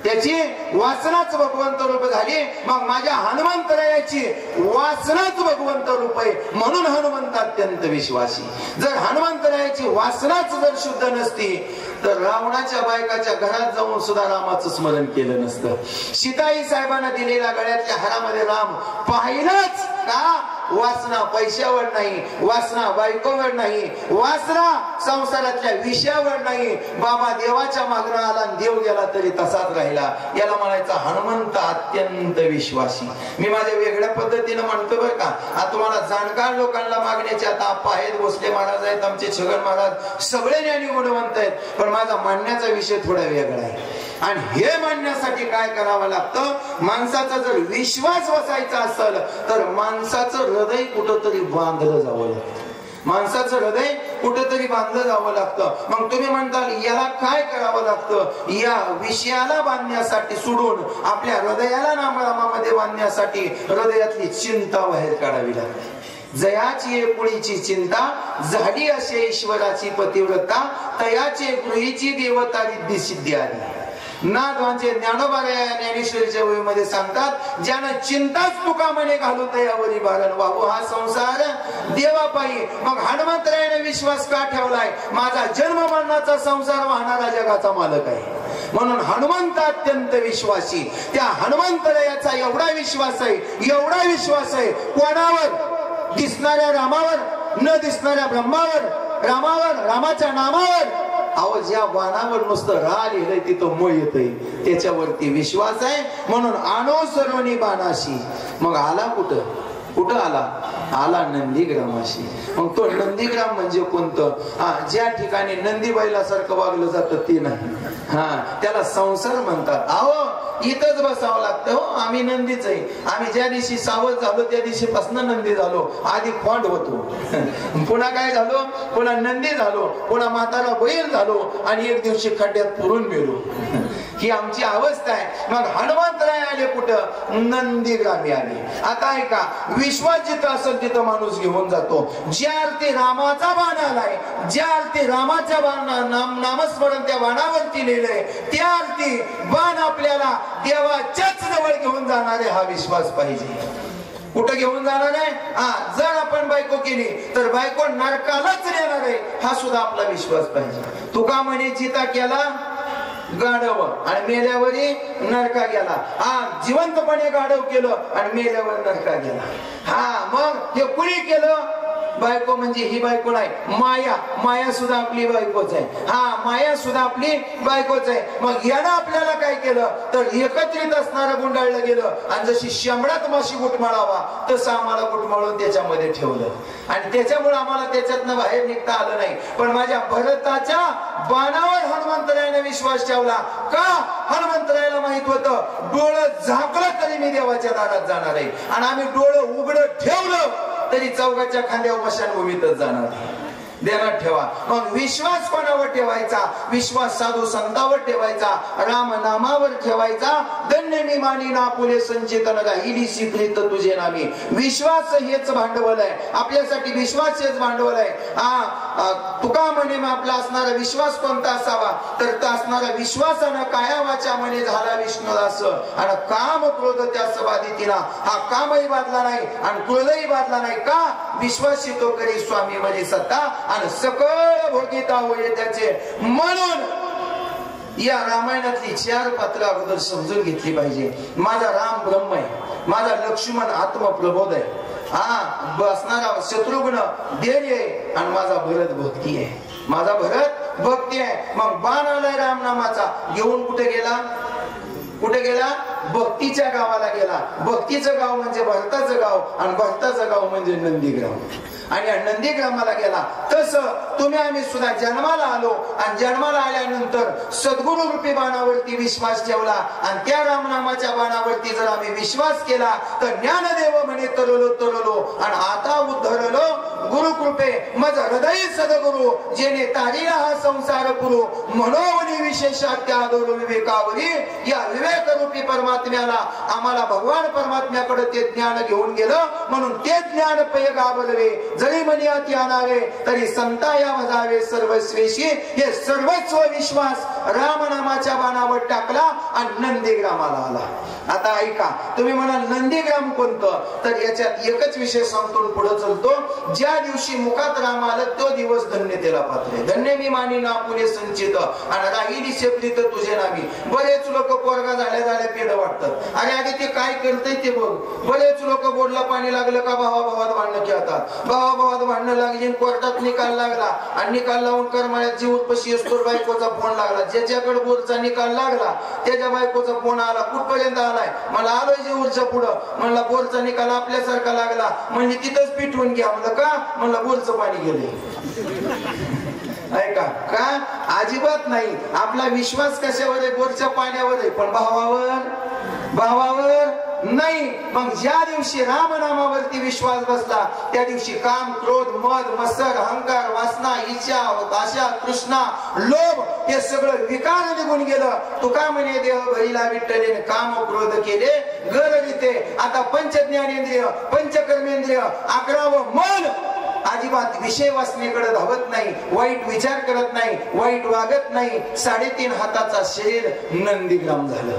त्याची वासनाच भगवंत रूप झाली. मग माझ्या हनुमंतरायाची वासनाच भगवंत रूप आहे. म्हणून हनुमंत अत्यंत विश्वासी. जर हनुमंतरायाची वासनाच जर शुद्ध नसती तर रावणाच्या बायकाच्या घरात जाऊन सुद्धा रामाचं स्मरण केलं नसतं. सीताई साहेबांना दिलेल्या गळ्यातल्या हारामध्ये राम पाहिलंच का? वासना पैशावर नाही, वासना बायकोवर नाही, वासना संसारातल्या विषयावर नाही. बाबा देवाच्या मागणं आला, देव गेला तरी तसाच राहिला. याला म्हणायचा हनुमंत अत्यंत विश्वासी. मी माझ्या वेगळ्या पद्धतीने म्हणतो बरं का. आता तुम्हाला जाणकार लोकांना मागण्याचे आता आप्पा आहेत, भोसले महाराज आहेत, आमचे छगन महाराज, सगळे ज्ञानी गुणवंत आहेत. पण माझा मांडण्याचा विषय थोडा वेगळा आहे. आणि हे मांडण्यासाठी काय करावं लागतं? माणसाचा जर विश्वास बसायचा असेल तर माणसाचं हृदय कुठंतरी बांधलं जावं लागतं. माणसाचं हृदय कुठेतरी बांधलं जावं लागतं. मग तुम्ही म्हणताल याला काय करावं लागतं? या विषयाला बांधण्यासाठी सोडून आपल्या हृदयाला नामरामामध्ये बांधण्यासाठी हृदयातली चिंता बाहेर काढावी लागते. जयाची एकुळीची चिंता झाली असे ईश्वराची पतिव्रता, तयाचे गृहीची देवता रिद्धी सिद्धी आली. नाथांचे ज्ञानोबा ज्ञानेश्वरीच्या वहीमध्ये सांगतात, ज्यानं चिंताच तुका म्हणे घालू तयावरी भारण वाहू हा संसार देवापायी. मग हनुमंतरायाने विश्वास का ठेवलाय? माझा जन्म मरणाचा संसार वाहणारा जगाचा मालक आहे. म्हणून हनुमंत अत्यंत विश्वासी. त्या हनुमंतरायाचा एवढा विश्वास आहे, एवढा विश्वास आहे कोणावर? दिसणाऱ्या रामावर, न दिसणाऱ्या ब्रह्मावर, रामावर, रामाच्या नामावर. अहो ज्या बाणावर नुसतं रा लिहिलंय तिथं म येतय, त्याच्यावरती विश्वास आहे. म्हणून आणो सर्वनी बाणाशी. मग आला कुठं? कुठं आला? आला नंदीग्रामाशी. मग तो नंदीग्राम म्हणजे कोणतं? ज्या ठिकाणी नंदी बैलासारखं वागलं जातं ते नाही. त्याला संसार म्हणतात. अहो इथंच बसावं लागतं. हो आम्ही नंदीच आहे. आम्ही ज्या दिवशी सावध झालो त्या दिवशी पासून नंदी झालो. आधी खोंड होतो, पुन्हा काय झालो? पुन्हा नंदी झालो, पुन्हा म्हातारा बैल झालो आणि एक दिवशी खड्ड्यात पुरून मेलो. ही आमची अवस्था आहे. मग हनुमंतराय आले कुठं? नंदीग्रामी आले. आता ऐका, विश्वास जिथं असेल तिथं माणूस घेऊन जातो. ज्या अर्थी रामाचा बाण आलाय, ज्या अर्थी रामाच्या नामस्मरण त्या बाणावरती लिहिलंय, त्या अर्थी बाण आपल्याला देवाच्याच जवळ घेऊन जाणारे हा विश्वास पाहिजे. कुठं घेऊन जाणार आहे? जर आपण बायको केली तर बायको नरकालाच नेणार आहे, हा सुद्धा आपला विश्वास पाहिजे. तुका म्हणे चिता केला गाढव आणि मेल्यावरी नरका गेला. जिवंतपणे गाढव केलं आणि मेल्यावर नरका गेला. मग हे कुणी केलं? बायको म्हणजे ही बायको नाही, माया सुद्धा आपली बायकोच आहे. माया सुद्धा आपली बायकोच आहे. मग यानं आपल्याला काय केलं तर एकत्रित असणारं गुंडाळलं गेलं आणि जशी शेंबडात माशी गुटमाळावा तसं आम्हाला गुटमाळून त्याच्यामध्ये ठेवलं आणि त्याच्यामुळे आम्हाला त्याच्यातनं बाहेर निघता आलं नाही. पण माझ्या भरताच्या बाणावर हनुमंतरायाने विश्वास ठेवला. का? हनुमंतरायाला माहित होतं डोळं झाकलं तरी मी देवाच्या दारात जाणार आहे आणि आम्ही डोळं उघडं ठेवलं तरी चौघाच्या खांद्यावर मशानभूमीतच जाणार. ध्यानात ठेवा. मग विश्वास कोणावर ठेवायचा? विश्वास साधू संतांवर ठेवायचा, राम नामावर ठेवायचा. धन्य मी मानी ना पुले संचित राहिली शिकलीत तुझे नामी. विश्वास हेच भांडवल आहे आपल्यासाठी. विश्वास हेच भांडवल आहे. तुका म्हणे मग आपला असणारा विश्वास कोणता असावा तर तो असणारा विश्वासानं काया वाचा म्हणे झाला विष्णुदास आणि काम क्रोध त्यास बाधितीना. हा कामही बाधला नाही आणि क्रोधही बाधला नाही. का? विश्वास तो करी स्वामी म्हणजे सत्ता आणि सकळ भोगिता होईल त्याचे. म्हणून या रामायणातली 4 पात्र अगोदर समजून घेतली पाहिजे. माझा राम ब्रह्म आहे, माझा लक्ष्मण आत्मप्रबोध आहे, बसणारा शत्रुघ्न धैर्य आहे आणि माझा भरत भक्ती आहे. माझा भरत भक्ती आहे. मग बाण आलाय राम नामाचा घेऊन कुठे गेला? कुठे गेला? भक्तीच्या गावाला गेला. भक्तीचं गाव म्हणजे भरताचं गाव आणि भरताचं गाव म्हणजे नंदीग्राम. आणि नंदीग्रामाला गेला. तसं तुम्ही आम्ही सुद्धा जन्माला आलो आणि जन्माला आल्यानंतर सद्गुरु रूपी बाणावरती विश्वास ठेवला आणि त्या रामनामाच्या बाणावरती जर आम्ही विश्वास केला तर ज्ञानदेव म्हणे तरलो आणि आता उद्धरलो गुरुकृपे मज हृदय सद्गुरु जेने तारिला हा संसार पुरो मनोवनी विशेषात त्या आदर विवेकावरी. या विवेक रूपी परमात्म्याला आम्हाला भगवान परमात्म्याकडे ते ज्ञान घेऊन गेलं. म्हणून ते ज्ञान पेय गावलवे जरी म्हणी अति आणावे तरी संता या वजावे सर्वस्वेशी. हे सर्वस्व विश्वास रामनामाच्या बाणावर टाकला आणि नंदीग्रामाला आला. आता ऐका, तुम्ही म्हणाल नंदीग्राम कोणतं तर याच्यात एकच विषय सांगतो पुढे चलतो. ज्या दिवशी मुखात राम आलं तो दिवस धन्यतेला पात्र. धन्य मी मानी ना पुणे संचित आणि राहिली शेपलीत तुझे नामी. बरेच लोक पोरगा झाल्या पेड वाटतात. अरे आधी ते काय करतय ते बघ. बरेच लोक बोरला पाणी लागलं का भावाभावात भांडणं खेळतात. भावाभावात भांडणं लागली कोर्टात निकाल लागला आणि निकाल लावून करमाळ्यात जीव पशी असतो बायकोचा फोन लागला. ज्याच्याकडे बोरचा निकाल लागला त्याच्या बायकोचा फोन आला. कुठपर्यंत आलाय? मला आलोय जीवरच्या पुढं. म्हणला बोरचा निकाल आपल्यासारखा लागला म्हणजे तिथंच पिटवून घ्या. म्हणलं का? म्हणलं बोरचं पाणी गेले. ऐका, का? अजिबात नाही. आपला विश्वास कशावर आहे? बोरच्या पाण्यावर आहे, पण भावावर नाही. मग ज्या दिवशी रामनामावरती विश्वास बसला त्या दिवशी काम, क्रोध, मद, मत्सर, अहंकार, वासना, इच्छा, आशा, तृष्णा, लोभ हे सगळं विकार निघून गेलं. तुका म्हणे देह भरीला विठ्ठलेने काम क्रोध केले गरविते. आता पंचज्ञानेंद्रिय, पंचकर्मेंद्रिय, 11वं मन अजिबात विषय वासनेकडे धावत नाही, वाईट विचार करत नाही, वाईट वागत नाही. 3.5 हाताचा शरीर नंदीग्राम झालं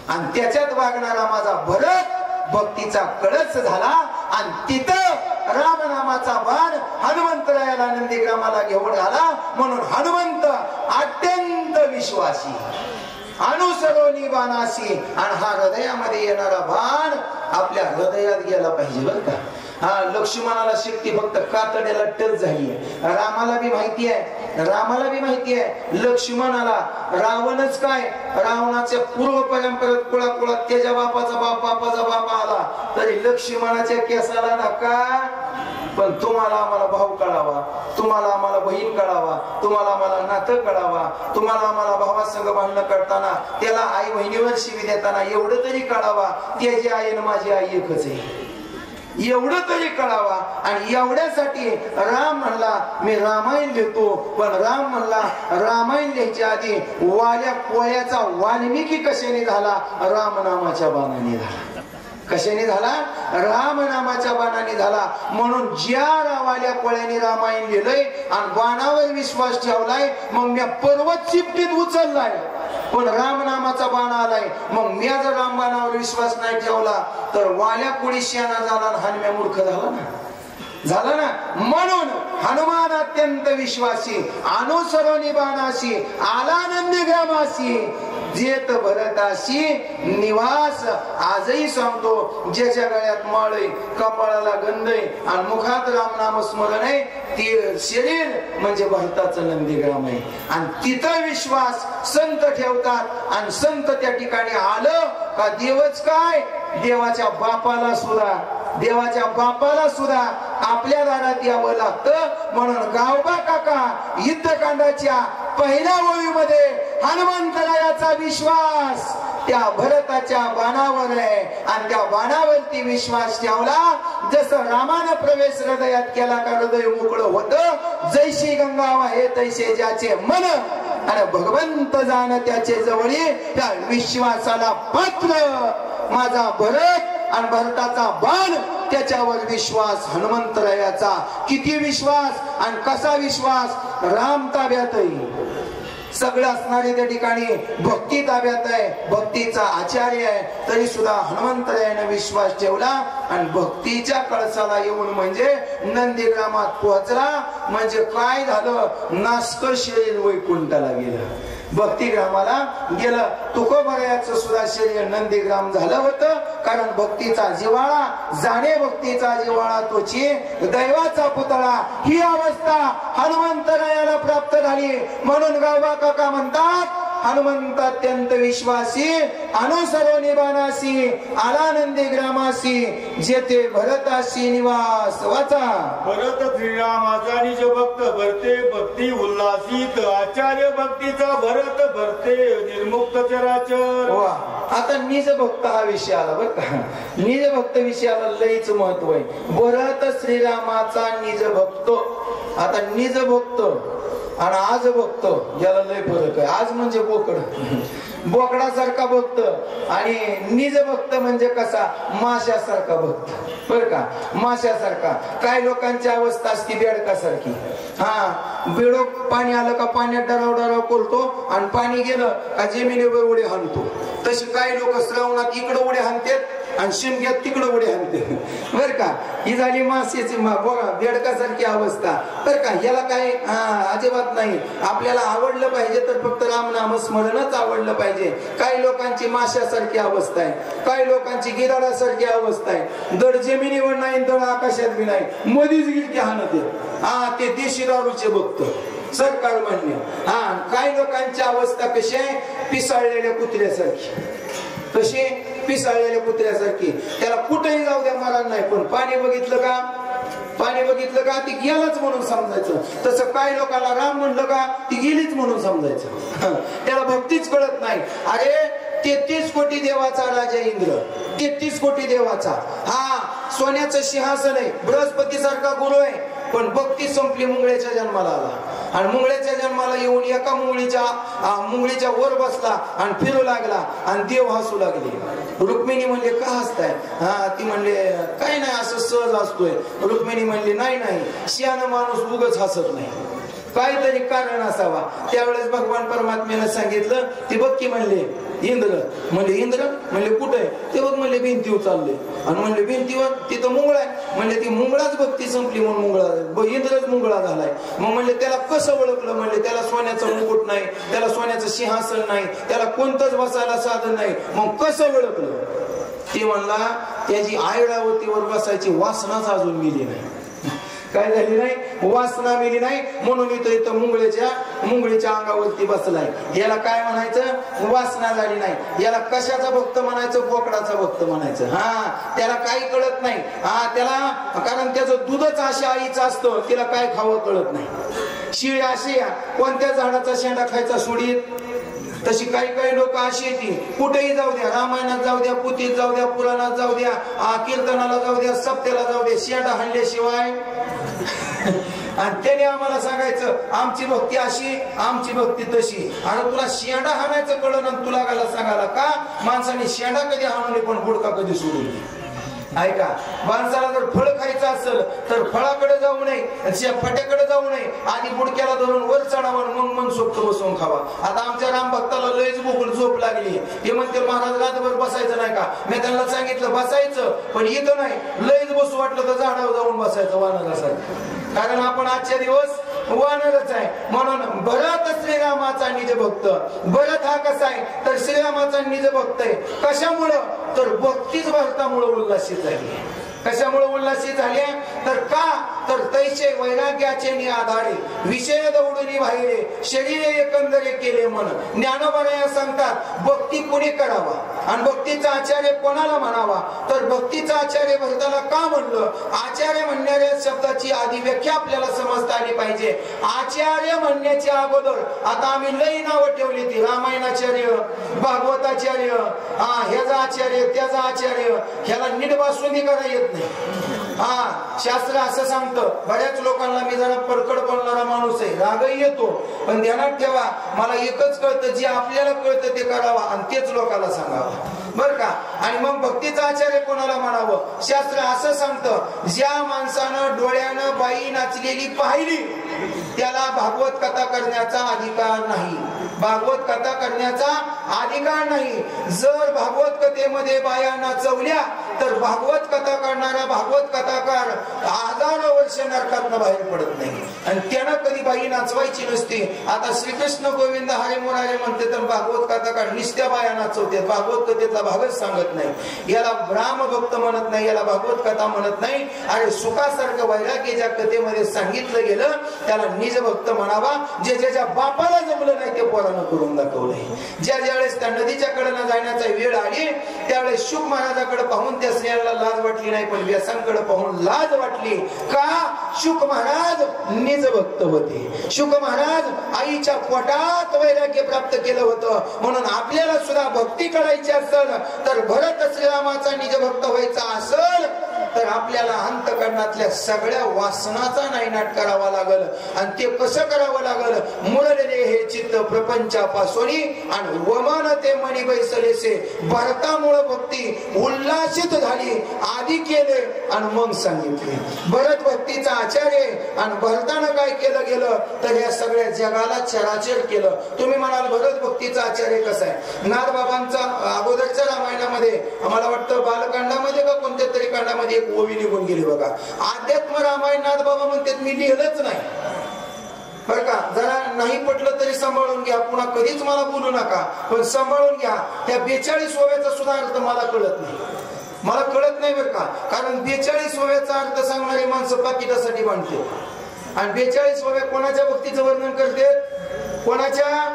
आणि त्याच्यात वागणारा माझा भरत भक्तीचा कळस झाला आणि तिथं रामनामाचा बाण हनुमंतरायाला नंदीग्रामाला घेऊन आला. म्हणून हनुमंत अत्यंत विश्वासी, अनुसरोनी बाणासी. आणि हा हृदयामध्ये येणारा बाण आपल्या हृदयात गेला पाहिजे बरं का. लक्ष्मणाला शक्ती फक्त कातड्याला टच झाली आहे. रामाला बी माहिती आहे लक्ष्मणाला रावणच काय, रावणाच्या पूर्व परंपरेत कुळाकुळात त्याच्या बापाचा बाप आला तरी लक्ष्मणाच्या केसाला नका. पण तुम्हाला आम्हाला भाऊ कळावा, तुम्हाला आम्हाला बहीण कळावा, तुम्हाला आम्हाला नातं कळावा, तुम्हाला आम्हाला भावासंग भांडणं करताना त्याला आई बहिणीवर शिवी देताना एवढं तरी कळावा त्याची आई आणि माझी आई एकच आहे, एवढं तरी कळावा. आणि एवढ्यासाठी राम म्हणला मी रामायण लिहितो. पण राम म्हणला रामायण लिहायच्या आधी वाल्या कोळ्याचा वाल्मिकी कशाने झाला? रामनामाच्या बाणाने झाला. कशाने झाला? रामनामाच्या बाणाने झाला. म्हणून ज्या वाल्या कोळ्याने रामायण लिहिलंय आणि बाणावर विश्वास ठेवलाय, मग मी पर्वत चिपटीत उचललाय पण रामनामाचा बाण आलाय. मग मी जर रामबाणावर विश्वास नाही ठेवला तर वाल्या कुडी शेणा झाला आणि हनुम्या मूर्ख झाला ना, झालं ना. म्हणून हनुमान अत्यंत विश्वासी, अनुसरोनी बाणाशी, आलानंदी ग्रामाशी, जेत भरताशी निवास. आजही सांगतो, ज्याच्या गळ्यात माळ आहे, कपाळाला गंध आहे आणि मुखात रामनाम स्मरण आहे, ते शरीर म्हणजे भरताचं नंदीग्राम आहे. आणि तिथं विश्वास संत ठेवतात. आणि संत त्या ठिकाणी आलं का देवच काय, देवाच्या बापाला सुद्धा आपल्या दारात यावं लागतं. म्हणून गावबा काका युद्धकांडाच्या पहिल्या ओळीमध्ये हनुमंतरायाचा विश्वास त्या भरताच्या बाणावर आहे. आणि त्या बाणावरती विश्वास ठेवला. जसं रामानं प्रवेश हृदयात केला का हृदय मोकळं होतं. जैशी गंगा वाहे तैसे ज्याचे मन आणि भगवंत जाण त्याचे जवळी. त्या विश्वासाला पात्र माझा भरत आणि भरताचा बाण, त्याच्यावर विश्वास हनुमंतरायाचा. किती विश्वास आणि कसा विश्वास. राम ताब्यात आहे, सगळं असणारे त्या ठिकाणी भक्ती ताब्यात आहे, भक्तीचा आचार्य आहे, तरी सुद्धा हनुमंतरायाने विश्वास ठेवला. आणि भक्तीच्या कळसाला येऊन म्हणजे नंदीग्रामात पोहोचला. म्हणजे काय झालं, नासक शरीर वैकुंठाला गेलं, भक्तिग्रामाला गेलं. तुकोबरायाचं सुद्धा शरीर नंदीग्राम झालं होतं. कारण भक्तीचा जिव्हाळा, जाणे भक्तीचा जिव्हाळा तोची दैवाचा पुतळा. ही अवस्था हनुमंतरायाला प्राप्त झाली. म्हणून गावबा काका म्हणतात, हनुमंत अत्यंत विश्वासी, अनुसरोनी बाणासी, आलानंदी ग्रामासी, जेथे भरताशी निवास. वाचा. भरत श्रीरामाचा निज भक्त भरते भक्ती उल्हासित, आचार्य भक्तीचा भरत भरते निर्मुक्त चराचर. वा, आता निज भक्त हा विषय आला बरं का. निज भक्त विषयाला लईच महत्व आहे. भरत श्रीरामाचा निज भक्त. आता निज भक्त आणि आज भक्त याला लय फरक आहे. आज म्हणजे बोकड, बोकडासारखा भक्त, आणि निज भक्त म्हणजे कसा, माशासारखा भक्त. बर का, माशासारखा. काही लोकांची अवस्था असते बेडकासारखी. हा, बेडूक पाणी आलं का पाण्यात डराव करतो आणि पाणी गेलं का जमिनीवर उडी हाणतो. तशी काही लोक श्रावणात इकडे उडी हाणतात आणि शिमग्यात तिकडे उडी हाणते. बर का, ही झाली मासेची बघा बेडकासारखी अवस्था. बर का, याला काय अजिबात नाही. आपल्याला आवडलं पाहिजे तर फक्त रामनाम स्मरणच आवडलं पाहिजे. काही लोकांची माशासारखी अवस्था आहे, काही लोकांची गिराडासारखी अवस्था आहे. दड जमिनीवर नाही, दड आकाशात बी नाही, मधीच गिरकी हाणत. हा, ते देशी दारूचे भक्त, सरकार मान्य. हा, काही लोकांची अवस्था कशी आहे, पिसाळलेल्या कुत्र्यासारखी. कशी, पिसाळलेल्या कुत्र्यासारखी. त्याला कुठेही जाऊ द्या मरण नाही, पण पाणी बघितलं का ती गेलाच म्हणून समजायचं. तसं काही लोकांना राम म्हणलं का ती गेलीच म्हणून समजायचं. त्याला भक्तीच कळत नाही. अरे 33 कोटी देवाचा राजा इंद्र, 33 कोटी देवाचा. हा, सोन्याचं सिंहासन आहे, बृहस्पती सारखा गुरु आहे. पण भक्ती संपली, मुंगळ्याच्या जन्माला आला आणि मुंगळ्याच्या जन्माला येऊन एका मुंगळीच्या वर बसला आणि फिरू लागला आणि देव हसू लागले. रुक्मिणी म्हणले का हसताय. हा, ती म्हणले काय नाही, असं सहज हसतोय. रुक्मिणी म्हणली नाही, शहाणा माणूस उगाच हसत नाही, काहीतरी कारण असावा. त्यावेळेस भगवान परमात्म्याने सांगितलं, ती बघ की म्हणले इंद्र. म्हणले कुठे, ते बघ म्हणले भिंतीवर चालले. आणि म्हणले भिंतीवर, तिथं मुंगळा आहे. म्हणले ती मुंगळाच भक्ती संपली म्हणून मुंगळा, इंद्रच मुंगळा झालाय. मग म्हणले त्याला कसं ओळखलं. म्हणले त्याला सोन्याचं मुकुट नाही, त्याला सोन्याचं सिंहासन नाही, त्याला कोणतंच बसायला साधन नाही. मग कसं ओळखलं. ती म्हणला त्याची आयडावतीवर बसायची वासनाच अजून मिली नाही. काय झाली नाही, वासना मिली नाही. म्हणून इथं मुंगळीच्या अंगावरती बसलाय. याला काय म्हणायचं, वासना झाली नाही. याला कशाचा भक्त म्हणायचं, बोकडाचा भक्त म्हणायचं. हा, त्याला काही कळत नाही. हा, त्याला कारण त्याचं दूधच अशा आईचं असतं, तिला काय खावं कळत नाही. शिळी अशी, कोणत्या झाडाचा शेंडा खायचा सोडीत. तशी काही लोक अशी येते, कुठेही जाऊ द्या, रामायणात जाऊ द्या, पुतीत जाऊ द्या, पुराणात जाऊ द्या, कीर्तनाला जाऊ द्या, सप्त्याला जाऊ द्या, शेंडा हाणल्याशिवाय. आणि त्याने आम्हाला सांगायचं आमची भक्ती अशी, आमची भक्ती तशी. आणि तुला शेंडा हाणायचं कळलं ना, तुला गायला सांगायला का माणसाने शेंडा कधी हाणले पण गुडका कधी सोडून. ऐका, माणसाला जर फळ खायचं असेल तर फळाकडे जाऊ नये, फट्याकडे जाऊ नये, आणि बुडक्याला धरून वर चढावं, मग मन सोबत बसवून खावा. आता आमच्या राम भक्ताला लयच भूक झोप लागली, ते म्हणते महाराज रातभर बसायचं नाही का? मी त्यांना सांगितलं बसायचं, पण इथं नाही, लयच बसू वाटलं तर झाडावर जाऊन बसायचं वानरासारखं. कारण आपण आजच्या दिवस वानरच आहे. म्हणून भरत श्रीरामाचा निज भक्त. भरत हा कसा आहे तर श्रीरामाचा निज भक्त आहे. कशामुळं तर भक्तीच भरतामुळे उल्हासित झाली. कशामुळे उल्हासित झाले तर का तर तैसे वैराग्याचे आधारे विषय दौडून बाहेरे शरीरे एकंदरे केले मन. ज्ञानोबा सांगतात भक्ती कोणी करावा आणि भक्तीचा आचार्य कोणाला म्हणावा तर भक्तीचा आचार्य भरताना का म्हणलं? आचार्य म्हणणाऱ्या शब्दाची आधी व्याख्या आपल्याला समजता आली पाहिजे. आचार्य म्हणण्याच्या अगोदर आता आम्ही लई नावं ठेवली ती रामायणाचार्य, भागवताचार्य, ह्याचा आचार्य, त्याचा आचार्य. ह्याला नीट बासुंदी करा येत नाही. शास्त्र असं सांगतं. बऱ्याच लोकांना मी जरा परकड बोलणारा माणूस आहे, रागही येतो, पण ध्यानात ठेवा मला एकच कळतं, जे आपल्याला कळतं ते करावं आणि तेच लोकांना सांगावं, बर का? आणि मग भक्तीचा आचार्य कोणाला म्हणावं? शास्त्र असं सांगतं, ज्या माणसानं डोळ्यानं बाई नाचलेली पाहिली त्याला भागवत कथा करण्याचा अधिकार नाही. भागवत कथा करण्याचा अधिकार नाही. जर भागवत कथेमध्ये बाया नाचवल्या तर भागवत कथा करणारा भागवत कथाकार हजारो वर्ष नरकातनं बाहेर पडत नाही, आणि त्यानं कधी बाई नाचवायची नसते. आता श्रीकृष्ण गोविंद हरे मुरारे म्हणते तर भागवत कथाकार निस्त्या बाया नाचवते, भागवत कथेतला भागच सांगत नाही. याला रामभक्त म्हणत नाही, याला भागवत कथा म्हणत नाही. अरे सुखासारखं वैराग्य ज्या कथेमध्ये सांगितलं गेलं त्याला निज भक्त म्हणावा. जे ज्याच्या बापाला जमलं नाही ते पोरानं करून दाखवलंय. ज्या ज्यावेळेस त्या नदीच्या कडेनं जाण्याचा वेळ आली त्यावेळेस शुक महाराजाकडे पाहून त्या स्त्रियाला लाज वाटली नाही, पण व्यासांकडे पाहून लाज वाटली. का? शुक महाराज निज भक्त होते. शुक महाराज आईच्या पोटात वैराग्य प्राप्त केलं होतं. म्हणून आपल्याला सुद्धा भक्ती करायची असेल तर भरत श्रीरामाचा निज भक्त व्हायचा असेल तर आपल्याला अंतकरणातल्या सगळ्या वासनाचा नायनाट करावा लागल. आणि ते कसं करावं लागल? मुरलेले हे चित्त प्रपंचापासून आणि वमन ते मणी बैसलेसे. भरतामुळे भक्ती उल्हासित झाली, आधी केले आणि मग सांगितले. भरत भक्तीचा आचार्य आणि भरतानं काय केलं गेलं तर या सगळ्या जगाला चराचर केलं. तुम्ही म्हणाल भरत भक्तीचा आचार्य कसा आहे? नाथबाबांचा अगोदरच्या रामायणामध्ये आम्हाला वाटतं बालकांडामध्ये का कोणत्या तरी कांडामध्ये एक ओवी निघून गेली बघा. अध्यात्म रामायण नाथबाबा म्हणतात मी लिहिलंच नाही बर का. जरा नाही पटलं तरी सांभाळून घ्या, पुन्हा कधीच मला बोलू नका, पण सांभाळून घ्या. त्या 42 ओव्याचा सुद्धा अर्थ मला कळत नाही, मला कळत नाही बर का. कारण 42 ओव्याचा अर्थ सांगणारी माणसं पाकिटासाठी बांधते. आणि 42 ओव्या कोणाच्या भक्तीचं वर्णन करते? कोणाच्या?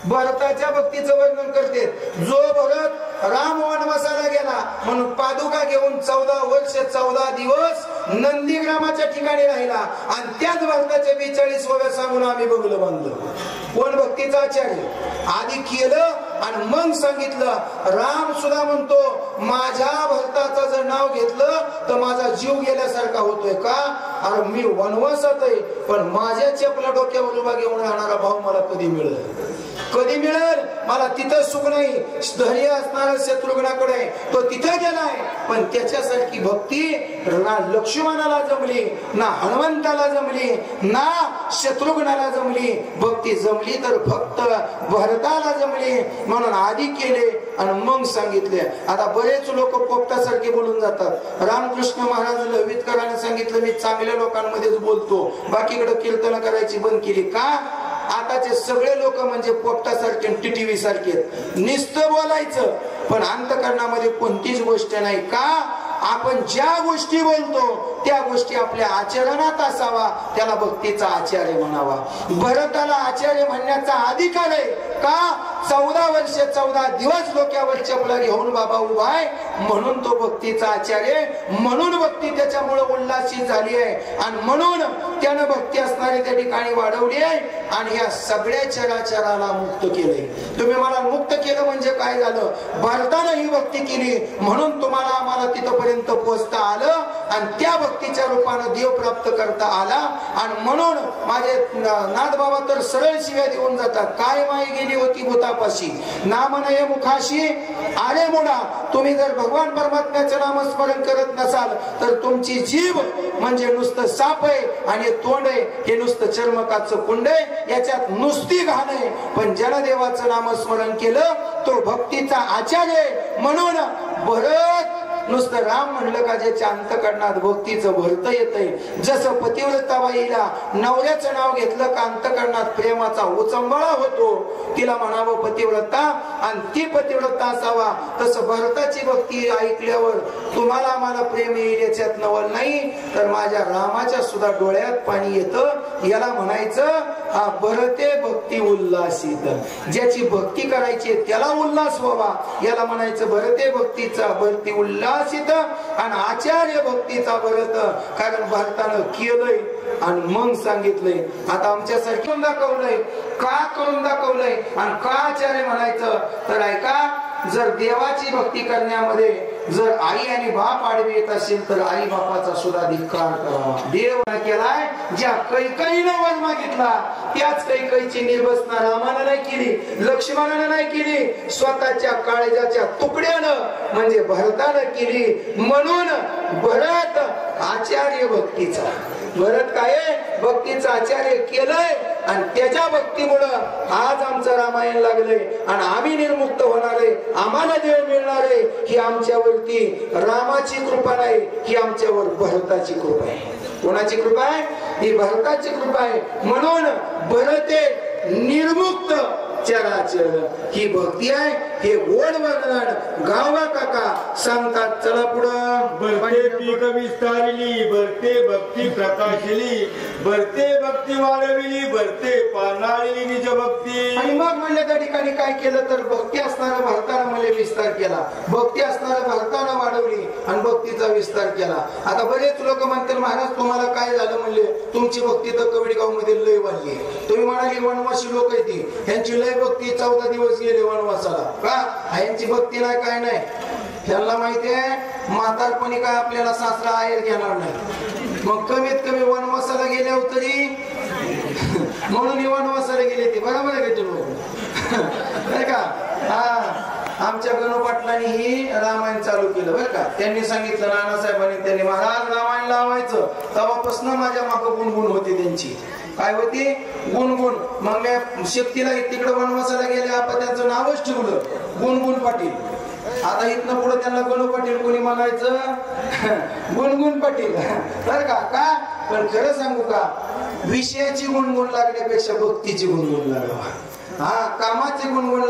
भरताच्या भक्तीचं वर्णन करते. जो भरत राम वनवासाला गेला म्हणून पादुका घेऊन 14 वर्ष 14 दिवस नंदीग्रामाच्या ठिकाणी राहिला, आणि त्याच भरताच्या 42 ओव्या सांगून आम्ही बघलं बांधलं. कोण? भक्तीचा आचार्य. आधी केलं आणि मग सांगितलं. राम सुद्धा म्हणतो माझ्या भरताचं जर नाव घेतलं तर माझा जीव गेल्यासारखा होतोय. का? अरे मी वनवासात आहे, पण माझ्या चपला डोक्यावर उभा घेऊन राहणारा भाऊ मला कधी मिळेल? कधी मिळेल? मला तिथं सुख नाही. धैर्य असणारा शत्रुघ्नाकडे तो तिथे गेलाय, पण त्याच्यासारखी भक्ती ना लक्ष्मणाला जमली, ना हनुमंताला जमली, ना शत्रुघ्नाला जमली. भक्ती जमली तर फक्त भरताला जमली. म्हणून आधी केले आणि मग सांगितले. आता बरेच लोक पोपटासारखे बोलून जातात. रामकृष्ण महाराज लवितकरांनी सांगितलं मी चांगल्या लोकांमध्येच बोलतो, बाकीकडे कीर्तन करायची बंद केली. का? आताचे सगळे लोक म्हणजे पोपटासारखे टीटीव्ही सारखे नुसतं बोलायचं पण अंतकरणामध्ये कोणतीच गोष्ट नाही. का? आपण ज्या गोष्टी बोलतो त्या गोष्टी आपल्या आचरणात असावा, त्याला भक्तीचा आचार्य म्हणावा. भरताला आचार्य म्हणण्याचा अधिकार आहे. का? 14 वर्ष 14 दिवस डोक्यावर चपला घेऊन बाबा उभा आहे म्हणून तो भक्तीचा आचार्य. म्हणून भक्ती त्याच्यामुळे उल्हासित झाली आहे आणि म्हणून त्यानं भक्ती असणारी त्या ठिकाणी वाढवली आहे आणि या सगळ्या चराचराला मुक्त केले. तुम्ही मला मुक्त केलं म्हणजे काय झालं? भरतानं ही भक्ती केली म्हणून तुम्हाला आम्हाला तिथपर्यंत पोहोचता आलं आणि त्या भक्तीच्या रूपानं देव प्राप्त करता आला. आणि म्हणून माझे नाथबाबा तर सरळ शिव्या देऊन जातात. काय माई गेली होती भूतापाशी, नाम नये मुखाशी आले मुडा. तुम्ही जर भगवान परमात्म्याचं नामस्मरण करत नसाल तर तुमची जीभ म्हणजे नुसतं साप आहे आणि तोंड आहे हे नुसतं चर्मकाचं कुंड आहे, याच्यात नुसती घाण आहे. पण जनदेवाचं नामस्मरण केलं तो भक्तीचा आचार्य आहे. म्हणून भरत नुसतं राम म्हणलं का ज्याच्या अंतकरणात भक्तीचं भरत येतंय. जसं पतिव्रताबाईला नवऱ्याचं नाव घेतलं का अंतकरणात प्रेमाचा उचंबळा होतो, तिला म्हणावं पतिव्रता आणि ती पतिव्रता असावा. तसं भरताची भक्ती ऐकल्यावर तुम्हाला आम्हाला प्रेम येईल याच्यात नवल नाही, तर माझ्या रामाच्या सुद्धा डोळ्यात पाणी येतं. याला म्हणायचं हा भरते भक्ती उल्हासित. ज्याची भक्ती करायची त्याला उल्हास व्हावा, याला म्हणायचं भरते भक्तीचा भक्ती उल्हासित आणि आचार्य भक्तीचा भरत. कारण भारतानं केलंय आणि मग सांगितलंय. आता आमच्यासाठी करून दाखवलंय, का करून दाखवलंय आणि का आचार्य म्हणायचं तर ऐका. जर देवाची भक्ती करण्यामध्ये जर आई आणि बाप आडवे येत असेल तर आई बापाचा सुद्धा धिक्कार करावा. देव केलाय ज्या कैकेयीनं वर मागितला त्याच कैकेयीची निर्वसना रामानं नाही केली, लक्ष्मणानं नाही केली, स्वतःच्या काळजाच्या तुकड्यानं म्हणजे भरतानं केली. म्हणून भरत आचार्य भक्तीचा, भरत काय भक्तीचा आचार्य केलंय आणि त्याच्या भक्तीमुळं आज आमचं रामायण लागलंय आणि आम्ही निर्मुक्त होणार आहे, आम्हाला देव मिळणार आहे. ही आमच्यावरती रामाची कृपा नाही, ही आमच्यावर भरताची कृपा आहे. कोणाची कृपा आहे? ही भरताची कृपा आहे. म्हणून भरते निर्मुक्त चराचर ही भक्ती आहे. हे गोड वर्णन गावा काका सांगतात. चला पुढं. भरते पीक विस्तारली, भरते भक्ती प्रकाशली, भरते भक्ती वाढविली, भरते पानाळली निज भक्ती. आणि मग म्हणलं त्या ठिकाणी काय केलं तर भक्ती असणारं भारतानं म्हणजे विस्तार केला, भक्ती असणारं भारतानं वाढवली आणि भक्तीचा विस्तार केला. आता बरेच लोक म्हणतात महाराज तुम्हाला काय झालं म्हणले, तुमची भक्ती तर कवडगाव मध्ये लय वाढली. तुम्ही म्हणाली वनवासी लोक आहेत ह्यांची लय भक्ती, 14 दिवस गेले वनवासाला का, ह्यांची भक्ती नाही काय नाही. त्यांना माहितीये म्हातारपणी काय आपल्याला सासरा आहेर घेणार नाही. मग कमीत कमी वनवासाला गेल्यावर तरी म्हणून वनवासाला गेले ते बरोबर आहे का तुम्ही का. हा आमच्या गणू पाटलांनी ही रामायण चालू केलं बरं का. त्यांनी सांगितलं नानासाहेबांनी, त्यांनी महाराज रामायण लावायचं. तेव्हापासून माझ्या मागं गुणगुण होती त्यांची. काय होती गुणगुण. मग मी शेतीला तिकडे वनवासाला गेले, आपण त्यांचं नावच ठेवलं गुणगुण पाटील. आता इथनं पुढे त्यांना गणू पाटील कोणी म्हणायचं गुणगुण पाटील बरं का. का पण खरं सांगू का, विषयाची गुणगुण लागण्यापेक्षा भक्तीची गुणगुण लागावा. हा कामाची गुणगुण